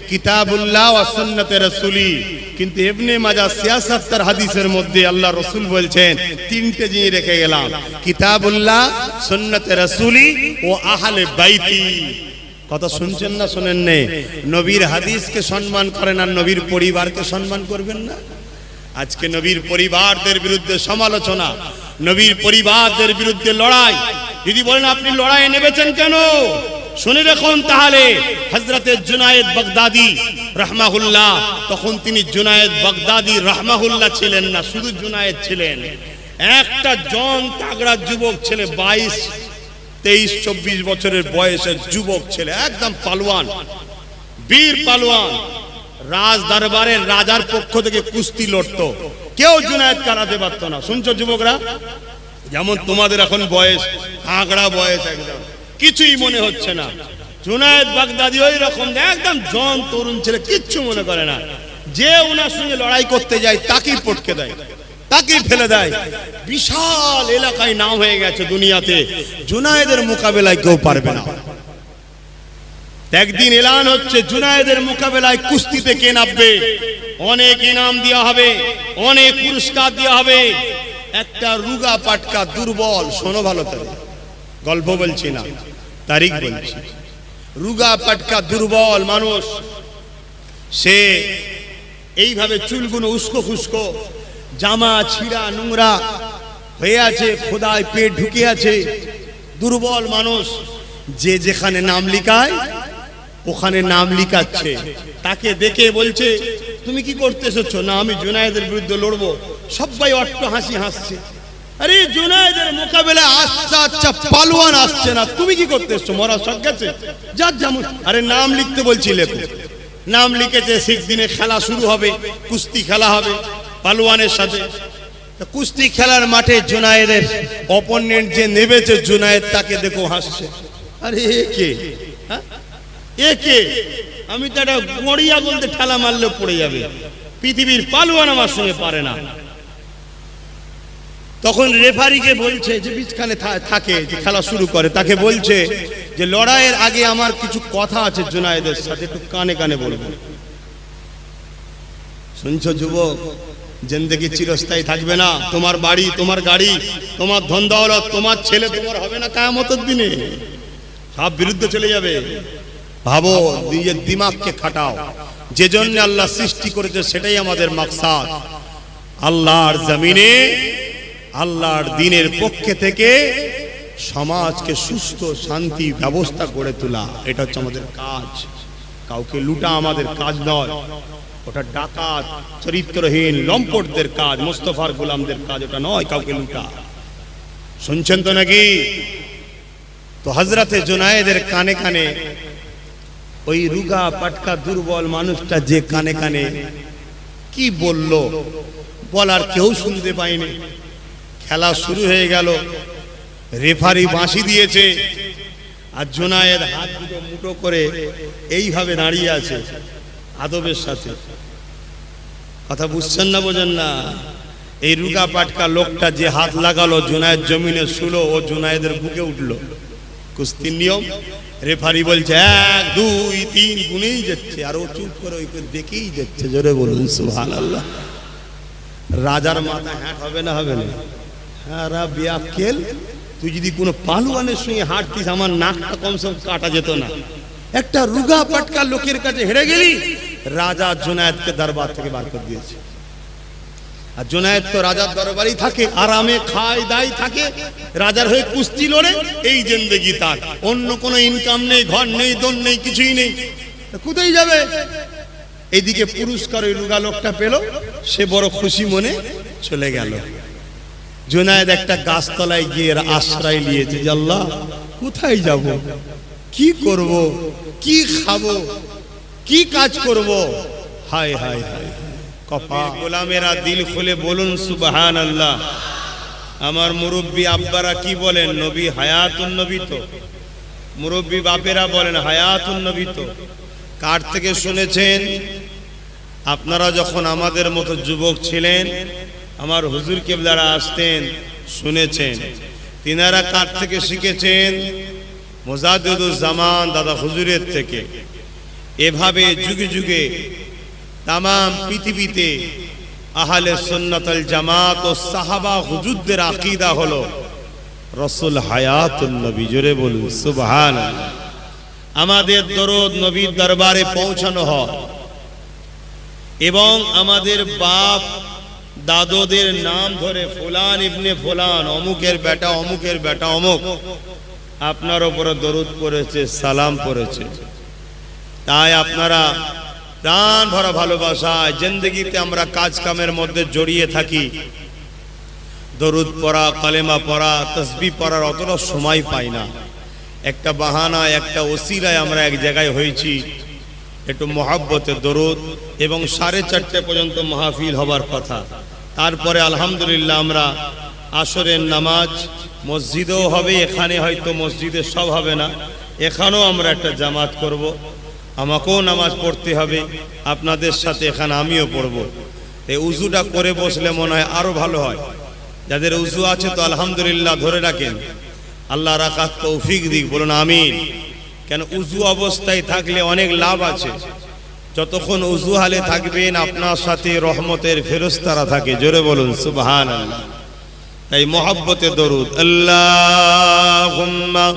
কিতাবুল্লাহ ওয়া সুন্নাতে রাসূলি, কিন্তু ইবনে মাজাহ ৭৬ হাদিসের মধ্যে আল্লাহ রাসূল বলছেন তিনটে জিনিস রেখে গেলাম, কিতাবুল্লাহ, সুন্নাতে রাসূলি ও আহলে বাইতি। কথা শুনছেন না শোনেন নে? নবীর হাদিসকে সম্মান করেন আর নবীর পরিবারকে সম্মান করবেন না। আজকে নবীর পরিবারদের বিরুদ্ধে সমালোচনা, নবীর পরিবারদের বিরুদ্ধে লড়াই। যদি বলেন আপনি লড়াই নেমেছেন কেন, শুনে রাখুন তাহলে হযরতে জুনায়েদ বাগদাদি রাহমাহুল্লাহ, তখন তিনি জুনায়েদ বাগদাদি রাহমাহুল্লাহ ছিলেন না, শুধু জুনায়েদ ছিলেন। একটা জন তাগড়া যুবক ছেলে, 22, 23, 24 বছরের বয়সের যুবক ছেলে, একদম পালোয়ান, বীর পালোয়ান। রাজ দরবারের রাজার পক্ষ থেকে কুস্তি লড়তো, কেউ জুনায়েদ কারাতে পারতো না। শুনছো যুবকরা? যেমন তোমাদের এখন বয়স, তাগড়া বয়স, একদম কিছুই মনে হচ্ছে না। জুনায়েদ বাগদাদি ওই রকম একদম জন তরুণ ছেলে, কিচ্ছু মনে করে না। যে ওনার সঙ্গে লড়াই করতে যায় তাকেই পটকে দেয়, তাকেই ফেলে দেয়। বিশাল এলাকায় নাম হয়ে গেছে দুনিয়াতে, জুনায়েদের মোকাবেলায় কেউ পারবে না। একদিন এলান হচ্ছে জুনায়েদের মোকাবেলায় কুস্তিতে কে নামবে, অনেক ইনাম দেওয়া হবে, অনেক পুরস্কার দেওয়া হবে। একটা রুগা পাটকা দুর্বল, শোনো ভালো করে, গল্প বলছি না, তারিখ বলছি। রুগা পাটকা দুর্বল মানুষ, সে এইভাবে চুলগুলো উস্কো খুস্কো, জামা ছিঁড়া নোংরা হয়ে আছে, খোদায় পেট ঢুকে আছে, দুর্বল মানুষ। যে যেখানে নাম লিখায় ওখানে নাম লিখাচ্ছে। তাকে দেখে বলছে তুমি কি করতে এসেছো? না আমি জুনায়েদের বিরুদ্ধে লড়বো। সবাই অট্ট হাসি হাসছে, আরে জুনায়েদের মোকাবেলায় আচ্ছা পালোয়ান আসছে না, তুমি কি করতে এসছো? মরা সব গেছে, যাক যেমন। আরে নাম লিখতে বলছি, লেখো। নাম লিখেছে, ঠিক দিনে খেলা শুরু হবে, কুস্তি খেলা হবে পালোয়ানের সাথে। কুস্তি খেলার মাঠে জুনায়েদের অপোনেন্ট যে নেমেছে জুনায়েদ, তাকে দেখো হাসছে। আরে এ কে? এ কে? আমি তো একটা গড়িয়া বলতে ঠেলা মারলেও পড়ে যাবে। পৃথিবীর পালোয়ান আমার সঙ্গে পারে না। তখন রেফারিকে বলছে, যে বিচখানে থাকে, যে খেলা শুরু করে, তাকে বলছে যে লড়াইয়ের আগে আমার কিছু কথা আছে জুনায়েদের সাথে, একটু কানে কানে বলবো। শুনছো যুবক, জিন্দেগি চিরস্থায়ী থাকবে না। তোমার বাড়ি, তোমার গাড়ি, তোমার ধন দৌলত, তোমার ছেলে তোমার হবে না কিয়ামতের দিনে, সব বিরুদ্ধে চলে যাবে। ভাবো, নিজের দিমাগকে খাটাও। যে জন্য আল্লাহ সৃষ্টি করেছে সেটাই আমাদের মাকসাদ। আল্লাহর জমিনে আল্লাহর দ্বীনের পক্ষে থেকে সমাজকে সুস্থ শান্তি ব্যবস্থা গড়ে তোলা, এটা হচ্ছে আমাদের কাজ। কাউকে লুটা আমাদের কাজ নয়, ওটা ডাকাত চরিত্রহীন লম্পটদের কাজ, মুস্তফার গোলামদের কাজ ওটা নয়, কাউকে লুটা। শুনছেন তো নাকি? তো হযরতে জুনায়েদের কানে কানে ওই রুগা পাটকা দুর্বল মানুষটা যে কানে কানে কি বলল, বলার কেউ শুনতে পায়নি। খেলা শুরু হয়ে গেল, রেফারি বাঁশি দিয়েছে, আর জুনায়েদ হাত দুটো মুঠো করে এইভাবে দাঁড়িয়ে আছে আদবের সাথে। কথা বুঝছেন না, বোঝেন না? এই রুগা পাটকা লোকটা যে হাত লাগালো, জুনায়েদ জমিনে শুলো, ও জুনায়েদের বুকে উঠলো। কুস্তির নিয়ম, রেফারি বলছে 1 2 3 গুনেই যাচ্ছে, আর ও চুপ করে ওই দেখেই যাচ্ছে। জোরে বলুন সুবহানাল্লাহ। রাজার মাথা হ্যাট হবে না? হবে না? হ্যাঁ রা বিয়াক্কেল, তুই যদি কোনো পালোয়ানের সঙ্গে হাঁটতিস, আমার নাকটা কমসে কম কাটা যেত না। একটা রুগা পাটকা লোকের কাছে হেরে গেলি, রাজা জুনায়েদকে দরবার থেকে বার করে দিয়েছে। আর জুনায়েদ তো রাজার দরবারেই থাকে, আরামে খায় দায় থাকে, রাজার হয়ে কুস্তি লড়ে, এই জিন্দেগি তার। অন্য কোনো ইনকাম নেই, ঘর নেই, দোন নেই, কিছুই নেই, কোথায় যাবে? এইদিকে পুরস্কার ওই রুগা লোকটা পেল, সে বড় খুশি মনে চলে গেল। জুনায়েদ একটা গাছতলায় গিয়ে আশ্রয় নিয়েছে, যে আল্লাহ কোথায় যাব, কি করব, কি খাবো, কি কাজ করব? হায় হায় হায় কপা। গোলামেরা দিল খুলে বলুন সুবহানাল্লাহ। আমার মুরব্বী আব্বারা কি বলেন? নবী হায়াতুন নবী। তো মুরব্বী বাপেরা বলেন হায়াতুন নবী। তো কার থেকে শুনেছেন? আপনারা যখন আমাদের মতো যুবক ছিলেন, আমার হুজুর কেবলারা আসতেন, শুনেছেন। তিনারা কার থেকে শিখেছেন? মুজাদ্দিদুজ জামান দাদা হুজুরের থেকে। এভাবে যুগে যুগে তাম পৃথিবীতে আহলে সুন্নাত ওয়াল জামাত ও সাহাবা হুজুরদের আকীদা হলো রাসূল হায়াতুন নবী। জোরে বলুন সুবহানাল্লাহ। আমাদের দরুদ নবীর দরবারে পৌঁছানো হয়, এবং আমাদের বাপ দাদুদের নাম ধরে ফুলান ইবনে ফুলান, অমুকের বেটা, অমুকের বেটা অমুক আপনার উপরে দরুদ পড়েছে, সালাম পড়েছে। তাই আপনারা প্রাণ ভরা ভালোবাসায় জিন্দেগিতে আমরা কাজ কামের মধ্যে জড়িয়ে থাকি। দরুদ পড়া, কালেমা পড়া, তাসবিহ পড়ার অতটা সময় পাই না। একটা বাহানায়, একটা ওসিলায় আমরা এক জায়গায় হয়েছি, একটু মহব্বতে দরুদ, এবং 4:30 পর্যন্ত মাহফিল হবার কথা। তারপরে আলহামদুলিল্লাহ আমরা আসরের নামাজ মসজিদেও হবে, এখানে হয়তো মসজিদে সব হবে না, এখানেও আমরা একটা জামাত করব। আমাকেও নামাজ পড়তে হবে, আপনাদের সাথে এখানে আমিও পড়ব। এই উজুটা করে বসলে মনে হয় আরো ভালো হয়। যাদের উজু আছে তো আলহামদুলিল্লাহ ধরে রাখেন, আল্লাহ রাখার তৌফিক দিক, বলুন আমিন। কেন উজু অবস্থায় থাকলে অনেক লাভ আছে। যতক্ষণ উজু হালে থাকবেন, আপনার সাথে রহমতের ফেরেশতারা থাকে। জোরে বলুন সুবহানাল্লাহ। তাই মহব্বতে দরুদ, আল্লাহুম্মা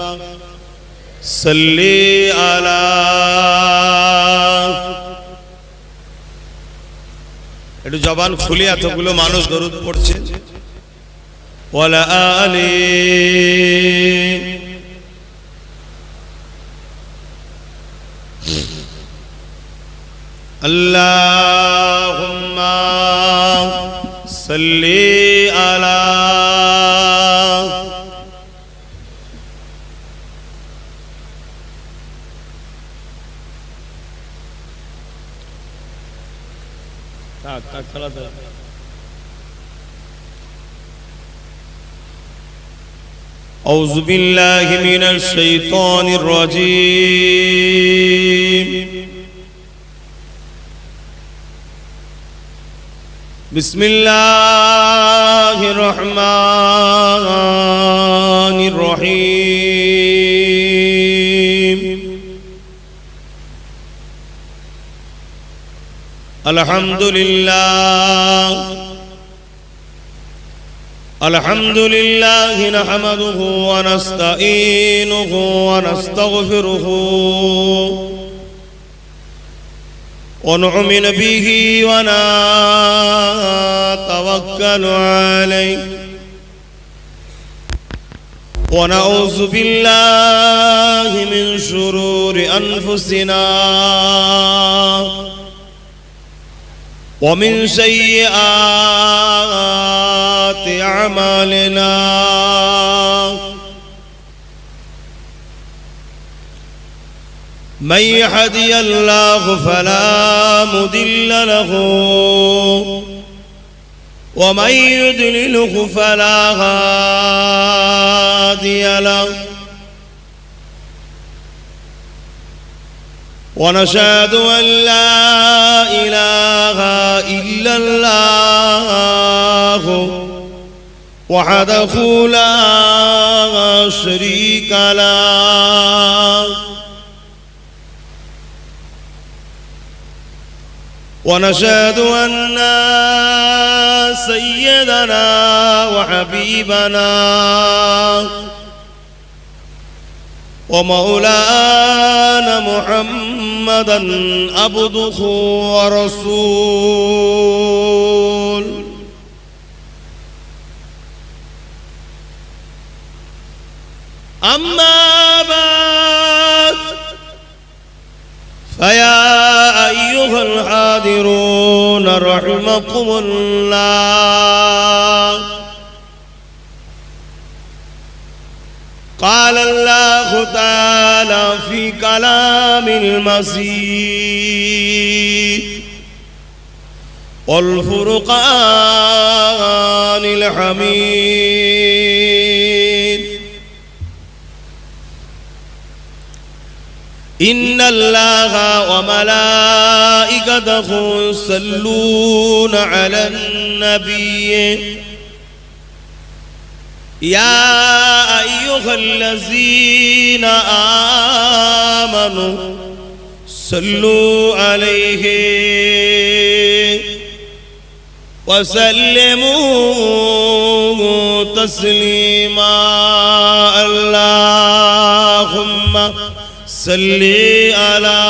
সাল্লি আলা, একটু জবান খুলে এতগুলো মানুষ দরুদ পড়ছে, ওয়ালা আলি, আল্লাহুম্মা সাল্লি আলা أعوذ بالله من الشيطان الرجيم بسم الله الرحمن الرحيم الحمد لله نحمده ونستعينه ونستغفره ونؤمن به ونتوكل عليه ونعوذ بالله من شرور أنفسنا ومن سيئات أعمالنا من يهدي الله فلا مضل له ومن يضلله فلا هادي له ونشهد أن لا إله إلا الله وحده لا شريك له ونشهد أن سيدنا وحبيبنا ومولانا محمدا عبده ورسول أما بعد فيا أيها الحاضرون رحمكم الله قال الله تعالى في كلام المسيح والفرقان الحميد إن الله وملائكته يصلون على النبي يا أيها الذين آمنوا صلوا عليه وسلموا تسليما اللهم صل على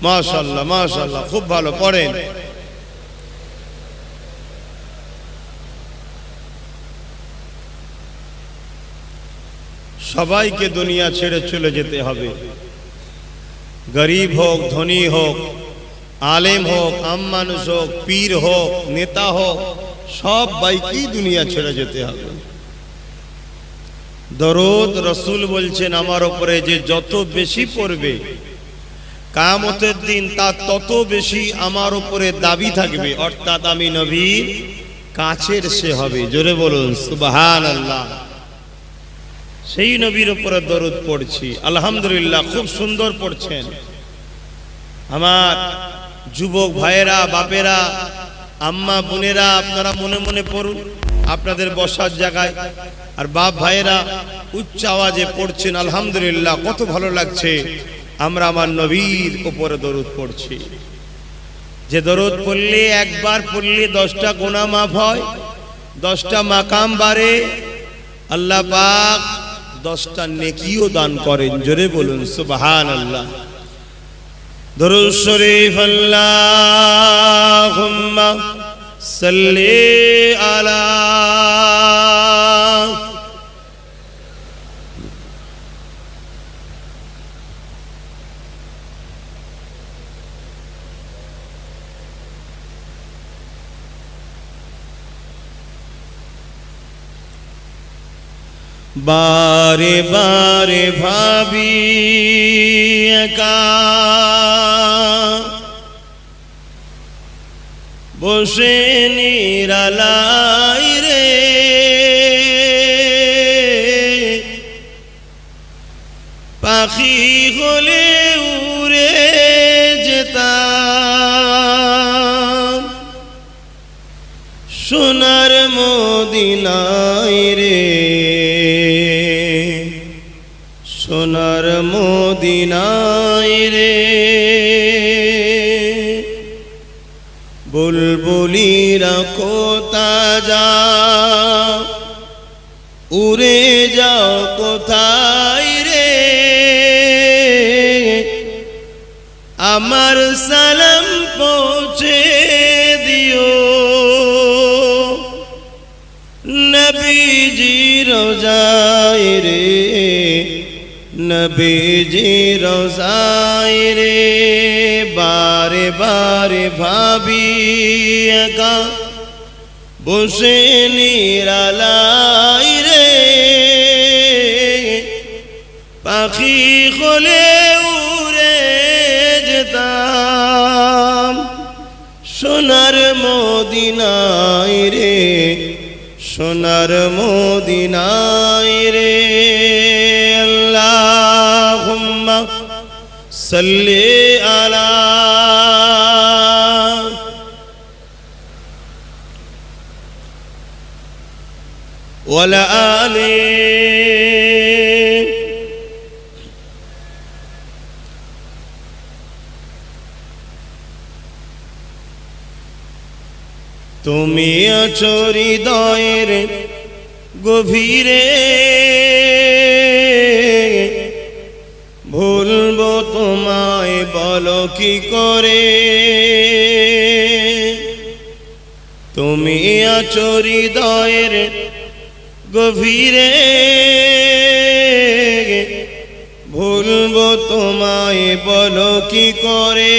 মাশাআল্লাহ মাশাআল্লাহ খুব ভালো পড়েন সবাইকে দুনিয়া ছেড়ে চলে যেতে হবে গরিব হোক ধনী হোক আলেম হোক আম মানুষ হোক পীর হোক নেতা হোক সবাইকেই দুনিয়া ছেড়ে যেতে হবে দরুদ রাসূল বলছেন আমার উপরে যে যত বেশি পড়বে কিয়ামতের দিন তা তত বেশি আমার উপরে দাবি থাকবে অর্থাৎ আমি নবীর কাছের সে হবে জোরে বলুন সুবহানাল্লাহ সেই নবীর উপরে দরুদ পড়ছি আলহামদুলিল্লাহ খুব সুন্দর পড়ছেন আমার যুবক ভাইয়েরা বাপেরা আম্মা বোনেরা আপনারা মনে মনে পড়ুন আপনাদের বসার জায়গায় আর বাপ ভাইয়েরা উচ্চ আওয়াজে পড়ছেন আলহামদুলিল্লাহ কত ভালো লাগছে আমরা আমার নবীর উপরে দরুদ পড়ছি যে দরুদ পড়লে একবার পড়লে 10টা গুনাহ মাফ হয় 10টা মাকাম বাড়ে আল্লাহ পাক 10টা নেকিও দান করেন জোরে বলুন সুবহানাল্লাহ দরুদ শরীফ আল্লাহুম্মা সাল্লি আলা বারে বারে ভাবি একা বসে নিরালাই রে, পাখি হলে উড়ে যেতাম সোনার মদিনায় রে, সোনার মদিনায় রে। বুলবুলিরা কোথা যাও, উড়ে যাও কোথায় রে, আমার সালাম পৌঁছে দিও নবীজি রোজায় রে, নবীজি রোজায় রে। বারে বারে ভাবি একা বসে নিরালাই রে, পাখি হলে উড়ে যেতাম সোনার মদিনায় রে, সোনার মদিনায় রে। আল্লাহুম্মা সাল্লি আলা ওয়ালা আলি তুমি আছো হৃদয়ের গভীরে, ভুলবো তোমায় বলো কি করে, তুমি আছো হৃদয়ের গভীরে, ভুলবো তোমায় বলো কি করে।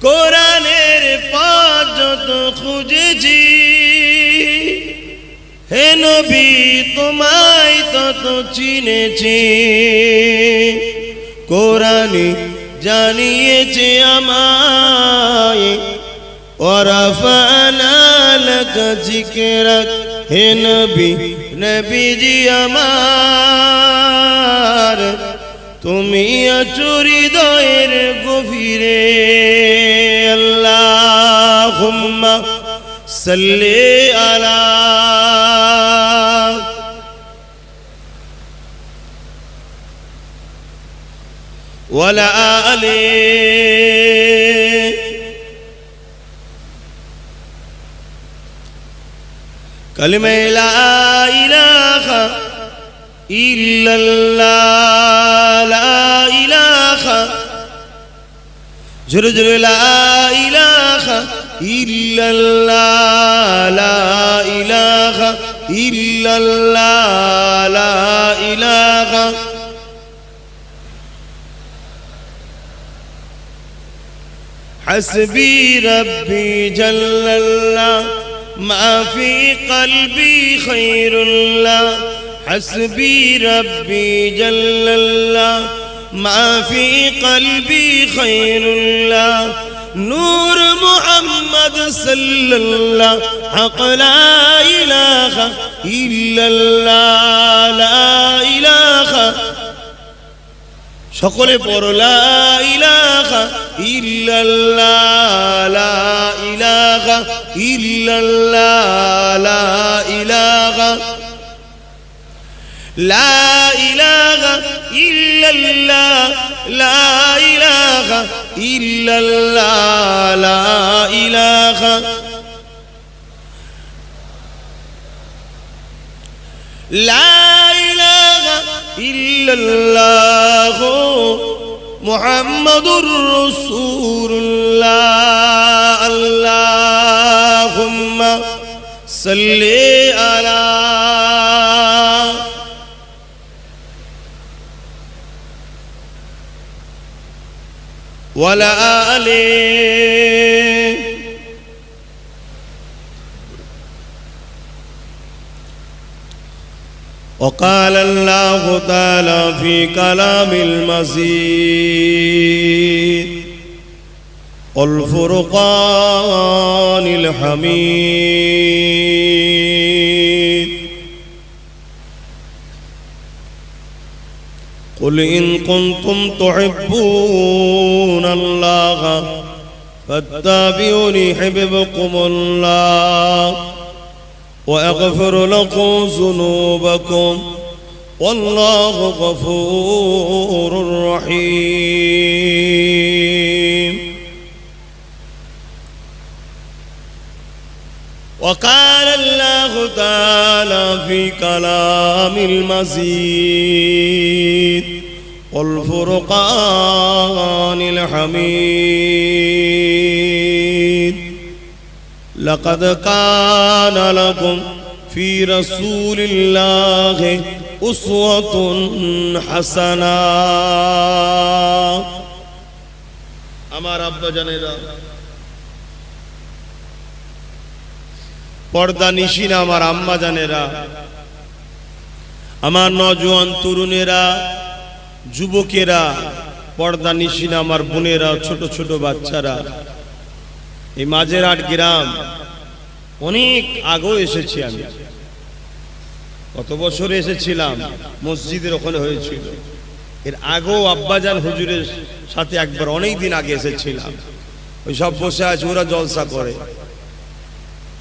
কোরআনের পাঠ যত খুঁজেছি হে নবী তোমায় তত চিনেছি, কোরআনে জানিয়েছে আমায় ওয়ারাফানা লাকা যিকরাক, হে নবী নবীজি আমার তুমি আছো হৃদয়ের গভীরে। আল্লাহুম্মা সাল্লি আলা ওয়ালা আলি কালিমা লা ইলাহা ইল্লাল্লাহ, লা ইলাহা জোরে জোরে লা ইলাহা ইল্লাল্লাহ, লা ইলাহা ইল্লাল্লাহ, লা ইলাহা। হাসবি রব্বি জাল্লাল্লাহ মা ফি কলবি খায়রুল্লাহ, হাসবি রব্বি জাল্লাল্লাহ মা ফি কলবি খায়রুল্লাহ, নূর মুহাম্মদ সাল্লাল্লাহ হক লা ইলাহা ইল্লাল্লাহ, লা ইলাহা। সকলে পড়ো লা ইলাহা ইল্লাল্লাহ, লা ইলাহা ইল্লাল্লাহ, লা ইলাহা, লা ইলাহা ইল্লাল্লাহ, লা ইলাহা ইল্লাল্লাহ, লা ইলাহা, লা ইলাহা ইল্লাল্লাহ মুহাম্মাদুর রাসূলুল্লাহ। আল্লাহুম্মা সাল্লি আলা ওয়ালা আলি وقال الله تعالى في كلام المزيد والفرقان الحميد قل إن كنتم تحبون الله فاتبعوني يحببكم الله وأغفر لكم ذنوبكم والله غفور رحيم وقال الله تعالى في كلام المزيد والفرقان الحميد لقد كان لكم في رسول الله أسوة حسنة আমার আব্বা জানেরা পর্দা নিশিন আমার আম্মা জানেরা আমার নওজোয়ান তরুণেরা যুবকেরা পর্দা নিশিন আমার বোনেরা ছোট ছোট বাচ্চারা এই মাঝেরহাট গ্রাম অনেক আগেও এসেছি আমি কত বছর এসেছিলাম মসজিদের ওখানে হয়েছিল এর আগেও আব্বাজান হুজুরের সাথে একবার অনেক দিন আগে এসেছিলাম ওই সব বসে আছে ওরা জলসা করে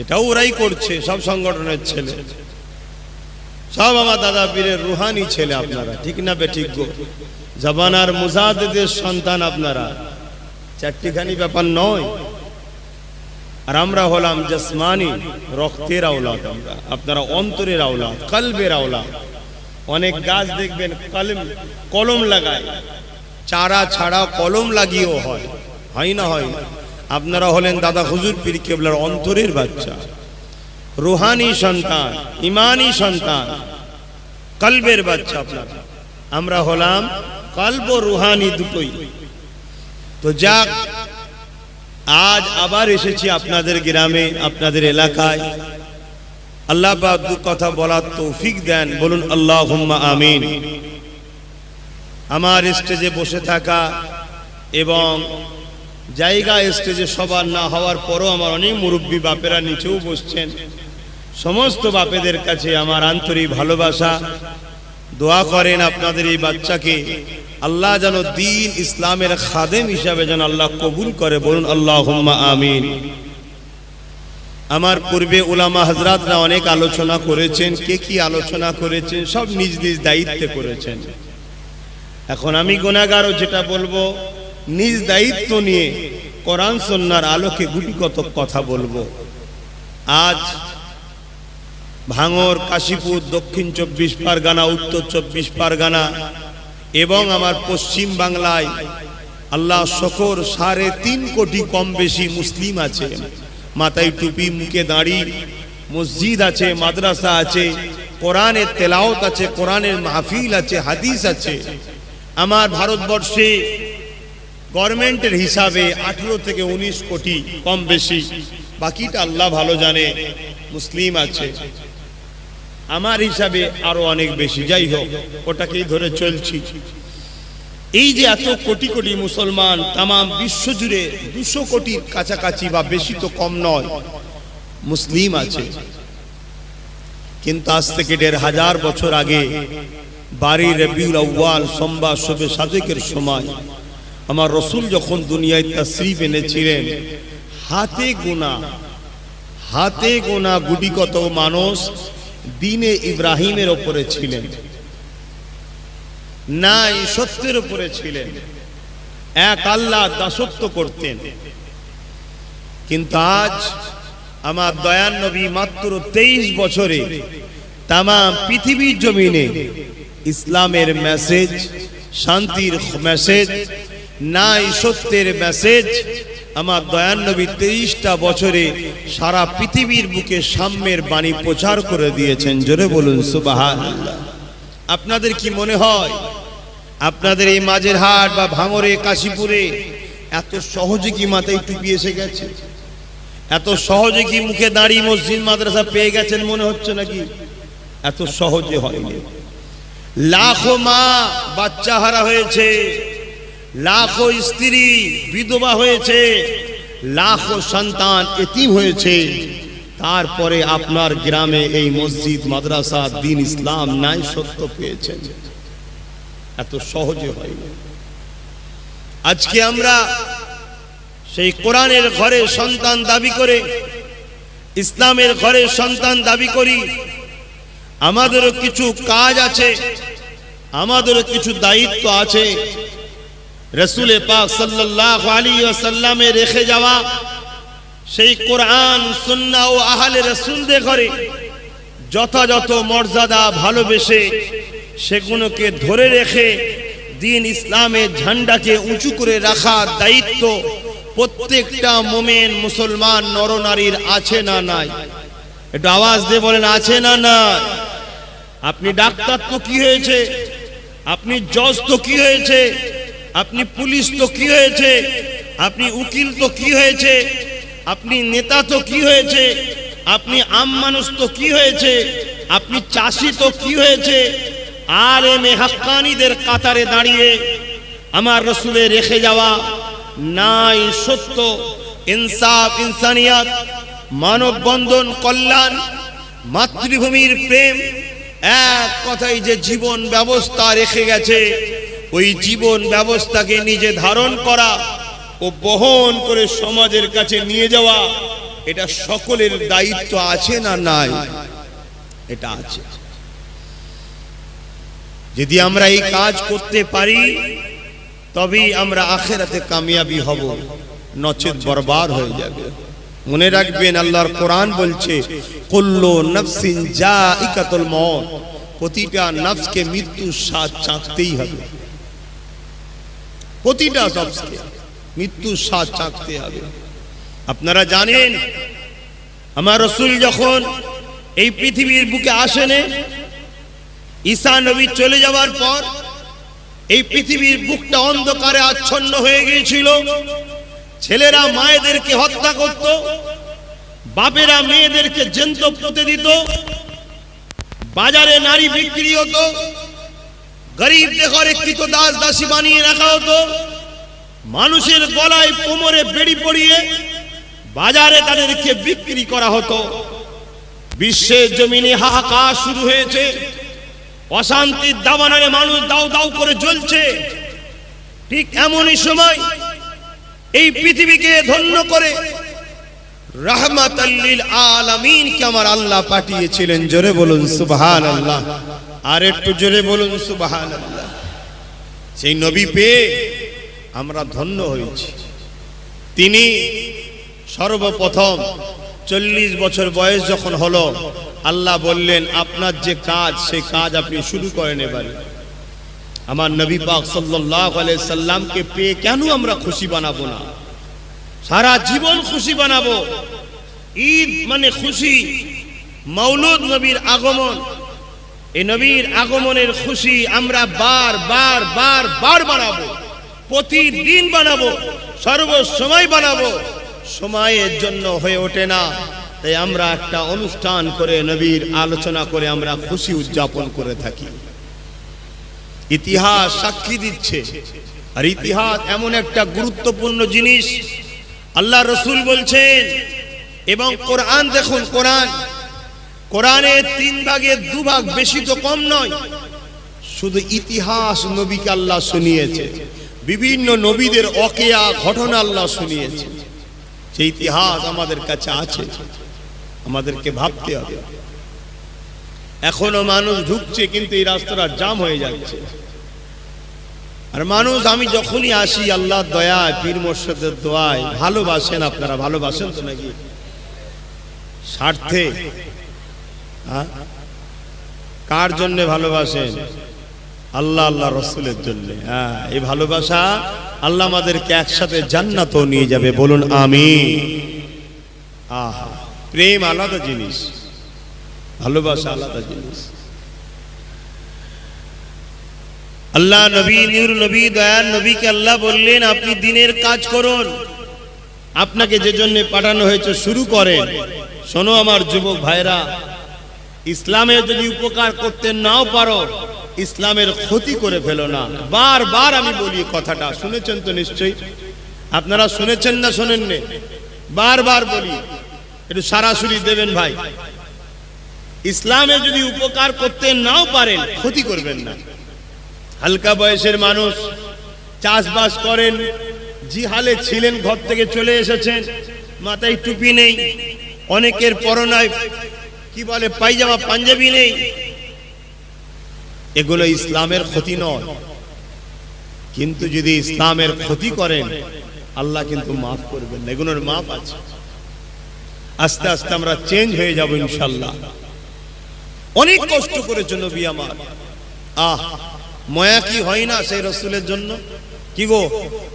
এটাও ওরাই করছে সব সংগঠনের ছেলে সব আমার দাদা পীরের রুহানি ছেলে আপনারা ঠিক না বেঠিক গো জাবানার মুজাদ্দিদের সন্তান আপনারা চারটিখানি ব্যাপার নয় আর আমরা হলাম জসমানি রক্তের আওলাদ আমরা আপনারা অন্তরের আওলাদ কলবের আওলাদ অনেক গাছ দেখবেন কলম লাগায় চারা ছাড়া কলম লাগিয়েও হয় না হয় না আপনারা হলেন দাদা হুজুর পীর কেবলার অন্তরের বাচ্চা রুহানি সন্তান ইমানি সন্তান কলবের বাচ্চা আপনারা আমরা হলাম কলব রুহানি দুটোই তো যাক আজ আবার এসেছি আপনাদের গ্রামে আপনাদের এলাকায় আল্লাহ পাক দু কথা বলার তৌফিক দেন বলুন আল্লাহুম্মা আমিন আমার স্টেজে বসে থাকা এবং জায়গা স্টেজে সবার না হওয়ার পরও আমার অনেক মুরব্বী বাপেরা নিচেও বসছেন সমস্ত বাপেদের কাছে আমার আন্তরিক ভালোবাসা দোয়া করেন আপনাদের এই বাচ্চাকে আল্লাহ যেন দ্বীন ইসলামের খাদেম হিসাবে যেন আল্লাহ কবুল করে বলুন আল্লাহুম্মা আমিন আমার পূর্বে উলামা হযরতরা অনেক আলোচনা করেছেন কে কি আলোচনা করেছেন সব নিজ নিজ দায়িত্বে করেছেন এখন আমি গুনাহগার যেটা বলবো নিজ দায়িত্ব নিয়ে কোরআন সুন্নাহর আলোকে গুটিকত কথা বলবো আজ ভাঙড় কাশীপুর দক্ষিণ 24 পরগনা উত্তর 24 পরগনা এবং আমার পশ্চিম বাংলায় আল্লাহ শকর 3.5 কোটি কম বেশি মুসলিম আছে মাথায় টুপি মুখে দাড়ি মসজিদ আছে মাদ্রাসা আছে কোরআনের তেলাওয়াত আছে কোরআনের মাহফিল আছে হাদিস আছে আমার ভারতবর্ষে গভর্নমেন্টের হিসাবে 18 থেকে 19 কোটি কম বেশি বাকিটা আল্লাহ ভালো জানে মুসলিম আছে আমার হিসাবে আরো অনেক বেশি যাই হোক ওটাকেই ধরে চলছি এই যে এত কোটি কোটি মুসলমান তাম বিশ্ব জুড়ে 200 কোটির কাছাকাছি বা বেশি তো কম নয় মুসলিম আছে কিন্তু আজ থেকে 1500 বছর আগে 12 রবিউল আউয়াল সোমবার শবে সাদেকের সময় আমার রাসূল যখন দুনিয়ায় তাশরীফ এনেছিলেন হাতে গোনা গুটি কত মানুষ দ্বীনে ইব্রাহিমের উপরে ছিলেন নাই সত্যের উপরে ছিলেন এক আল্লাহ দাসত্ব করতেন কিন্তু আজ আমার দয়ার নবী মাত্র 23 বছরে তাম পৃথিবীর জমিনে ইসলামের মেসেজ শান্তির মেসেজ নাই সত্যের মেসেজ আমার দয়ার নবী 23টা বছরে সারা পৃথিবীর বুকে সাম্যের বাণী প্রচার করে দিয়েছেন জোরে বলুন সুবহানাল্লাহ আপনাদের কি মনে হয় আপনাদের এই মাঝেরহাট বা ভাঙড়ে কাশীপুরে এত সহজে কি মাথায় টুপি এসে গেছে এত সহজে কি মুখে দাঁড়ি মসজিদ মাদ্রাসা পেয়ে গেছেন মনে হচ্ছে নাকি এত সহজে হয়নি। লাখো মা বাচ্চা হারা হয়েছে, লাখো স্ত্রী বিধবা হয়েছে, লাখো সন্তান এতিম হয়েছে, তারপরে আপনার গ্রামে এই মসজিদ মাদ্রাসা দ্বীন ইসলাম নাই সত্য পেয়েছেন। এত সহজে হয়নি। আজকে আমরা সেই কোরআনের ঘরে সন্তান দাবি করে, ইসলামের ঘরে সন্তান দাবি করি। আমাদেরও কিছু কাজ আছে, আমাদেরও কিছু দায়িত্ব আছে। রাসূল পাক সাল্লাল্লাহু আলাইহি ওয়াসাল্লামে রেখে যাওয়া সেই কোরআন সুন্নাহ ও আহলে রাসূলদের ঘরে যথাযথ মর্যাদা ভালোবেসে সেগুলোকে ধরে রেখে দ্বীন ইসলামের ঝান্ডাকে উঁচু করে রাখার দায়িত্ব প্রত্যেকটা মুমিন মুসলমান নরনারীর আছে না নাই? একটু আওয়াজ দিয়ে বলেন, আছে না নাই? আপনি ডাক্তার তো কি হয়েছে, আপনি জজ তো কি হয়েছে, আপনি পুলিশ তো কি হয়েছে, আপনি উকিল তো কি হয়েছে, আপনি নেতা তো কি হয়েছে, আপনি আম মানুষ তো কি হয়েছে, আপনি চাষি তো কি হয়েছে। আলেমে হাক্কানীদের কাতারে দাঁড়িয়ে আমার রাসূলের রেখে যাওয়া নাই সত্য, ইনসাফ, ইনসানিয়াত, মানববন্ধন, কল্যাণ, মাতৃভূমির প্রেম, এক কথাই যে জীবন ব্যবস্থা রেখে গেছে, ওই জীবন ব্যবস্থাকে নিজে ধারণ করা ও বহন করে সমাজের কাছে নিয়ে যাওয়া, এটা সকলের দায়িত্ব আছে না নাই? এটা আছে। যদি আমরা এই কাজ করতে পারি তবেই আমরা আখিরাতে কামিয়াবি হব, নচেত বরবাদ হয়ে যাবে। মনে রাখবেন, আল্লাহর কোরআন বলছে কুল্লু নাফসিন জাইকাতুল মউত, প্রতিটা নফসকে মৃত্যুর স্বাদ চাখতেই হবে। প্রতিটা নফসকে মৃত্যুর স্বাদ চাখতে হবে। আপনারা জানেন, আমার রাসূল যখন এই পৃথিবীর বুকে আসেন, ঈসা নবী চলে যাওয়ার পর এই পৃথিবীর বুকটা অন্ধকারে আচ্ছন্ন হয়ে গিয়েছিল। ছেলেরা মায়েদেরকে হত্যা করত, বাপেরা মেয়েদেরকে জ্যান্ত পুঁতে দিত, বাজারে নারী বিক্রি হতো, গরিবদের ঘরে কৃতদাস দাসী বানিয়ে রাখা হতো, মানুষের গলায় কোমরে বেড়ি পরিয়ে বাজারে তাদেরকে বিক্রি করা হতো। বিশ্বের জমিনে হাহাকার শুরু হয়েছে, অশান্তির দাবানলে মানুষ দাউ দাউ করে জ্বলছে। ঠিক এমনই সময় এই পৃথিবীকে ধন্য করে রাহমাতাল লিল আলামিন কে আমার আল্লাহ পাঠিয়েছিলেন। জোরে বলুন সুবহানাল্লাহ, আর একটু জোরে বলুন সুবহানাল্লাহ। সেই নবী পেয়ে আমরা ধন্য হয়েছি। তিনি সর্বপ্রথম 40 বছর বয়স যখন হলো, আল্লাহ বললেন আপনার যে কাজ সেই কাজ আপনি শুরু করেন। এবারে আমার নবী পাক সাল্লাল্লাহু আলাইহি সাল্লামকে পেয়ে কেন আমরা খুশি বানাবো না? সারা জীবন খুশি বানাবো। ঈদ মানে খুশি, মৌলুদ নবীর আগমন, এই নবীর আগমনের খুশি আমরা বার বার বার বার বানাবো, প্রতিদিন বানাবো, সর্বসময় বানাবো। সময়ের জন্য হয়ে ওঠে না, তাই আমরা একটা অনুষ্ঠান করে নবীর আলোচনা করে আমরা খুশি উদযাপন করে থাকি। ইতিহাস সাক্ষী দিচ্ছে, আর ইতিহাস এমন একটা গুরুত্বপূর্ণ জিনিস। আল্লাহ রাসূল বলছেন, এবং কোরআন দেখুন, কোরআনের 3 ভাগের 2 ভাগ, বেশি তো কম নয়। শুধু ইতিহাস নবীকে আল্লাহ শুনিয়েছে, বিভিন্ন নবীদের ওয়াকিয়া ঘটনা আল্লাহ শুনিয়েছে। সেই ইতিহাস আমাদের কাছে আছে, আমাদেরকে ভাবতে হবে। এখনো মানুষ ঢুকছে, কিন্তু এই রাস্তাটা জাম হয়ে যাচ্ছে। আর মানুষ, আমি যখনই আসি আল্লাহর দয়ায়, পীর মুর্শিদের দোয়ায়, ভালোবাসেন। আপনারা ভালোবাসেন তো নাকি? স্বার্থে? কার জন্য ভালোবাসেন? আল্লাহ আল্লাহ রাসূলের জন্য। এই ভালোবাসা আল্লাহ আমাদেরকে একসাথে জান্নাতও নিয়ে যাবে। বলুন আমিন। আহা, প্রেম আলাদা জিনিস, ভালোবাসা আলাদা জিনিস। আল্লাহ নবী, নূর নবী, দয়ার নবীকে আল্লাহ বললেন আপনি দ্বীনের কাজ করুন, আপনাকে যে জন্য পাঠানো হয়েছে শুরু করেন। শোনো আমার যুবক ভাইরা, ইসলামের যদি উপকার করতে নাও পারো, ইসলামের ক্ষতি করে ফেলো না। বারবার আমি বলি কথাটা, শুনেছেন তো নিশ্চয়ই? আপনারা শুনেছেন না শোনেননি? বারবার বলি, একটু সরাসরি দেবেন ভাই। ইসলামের যদি উপকার করতে নাও পারেন, ক্ষতি করবেন না। হালকা বয়সের মানুষ চাষবাস করেন, জিহালে ছিলেন, ঘর থেকে চলে এসেছেন, মাথায় টুপি নেই, অনেকের পরনায় কি বলে পায়জামা পাঞ্জাবি নেই, এগুলো ইসলামের ক্ষতি নয়। কিন্তু যদি ইসলামের ক্ষতি করেন, আল্লাহ কিন্তু মাফ করবেন না, এগুলোর মাফ আছে। আস্তে আস্তে আমরা চেঞ্জ হয়ে যাব ইনশাআল্লাহ। অনেক কষ্ট করেছে নবী আমার, ময়া কি হয় না সেই রসুলের জন্য? কি গো,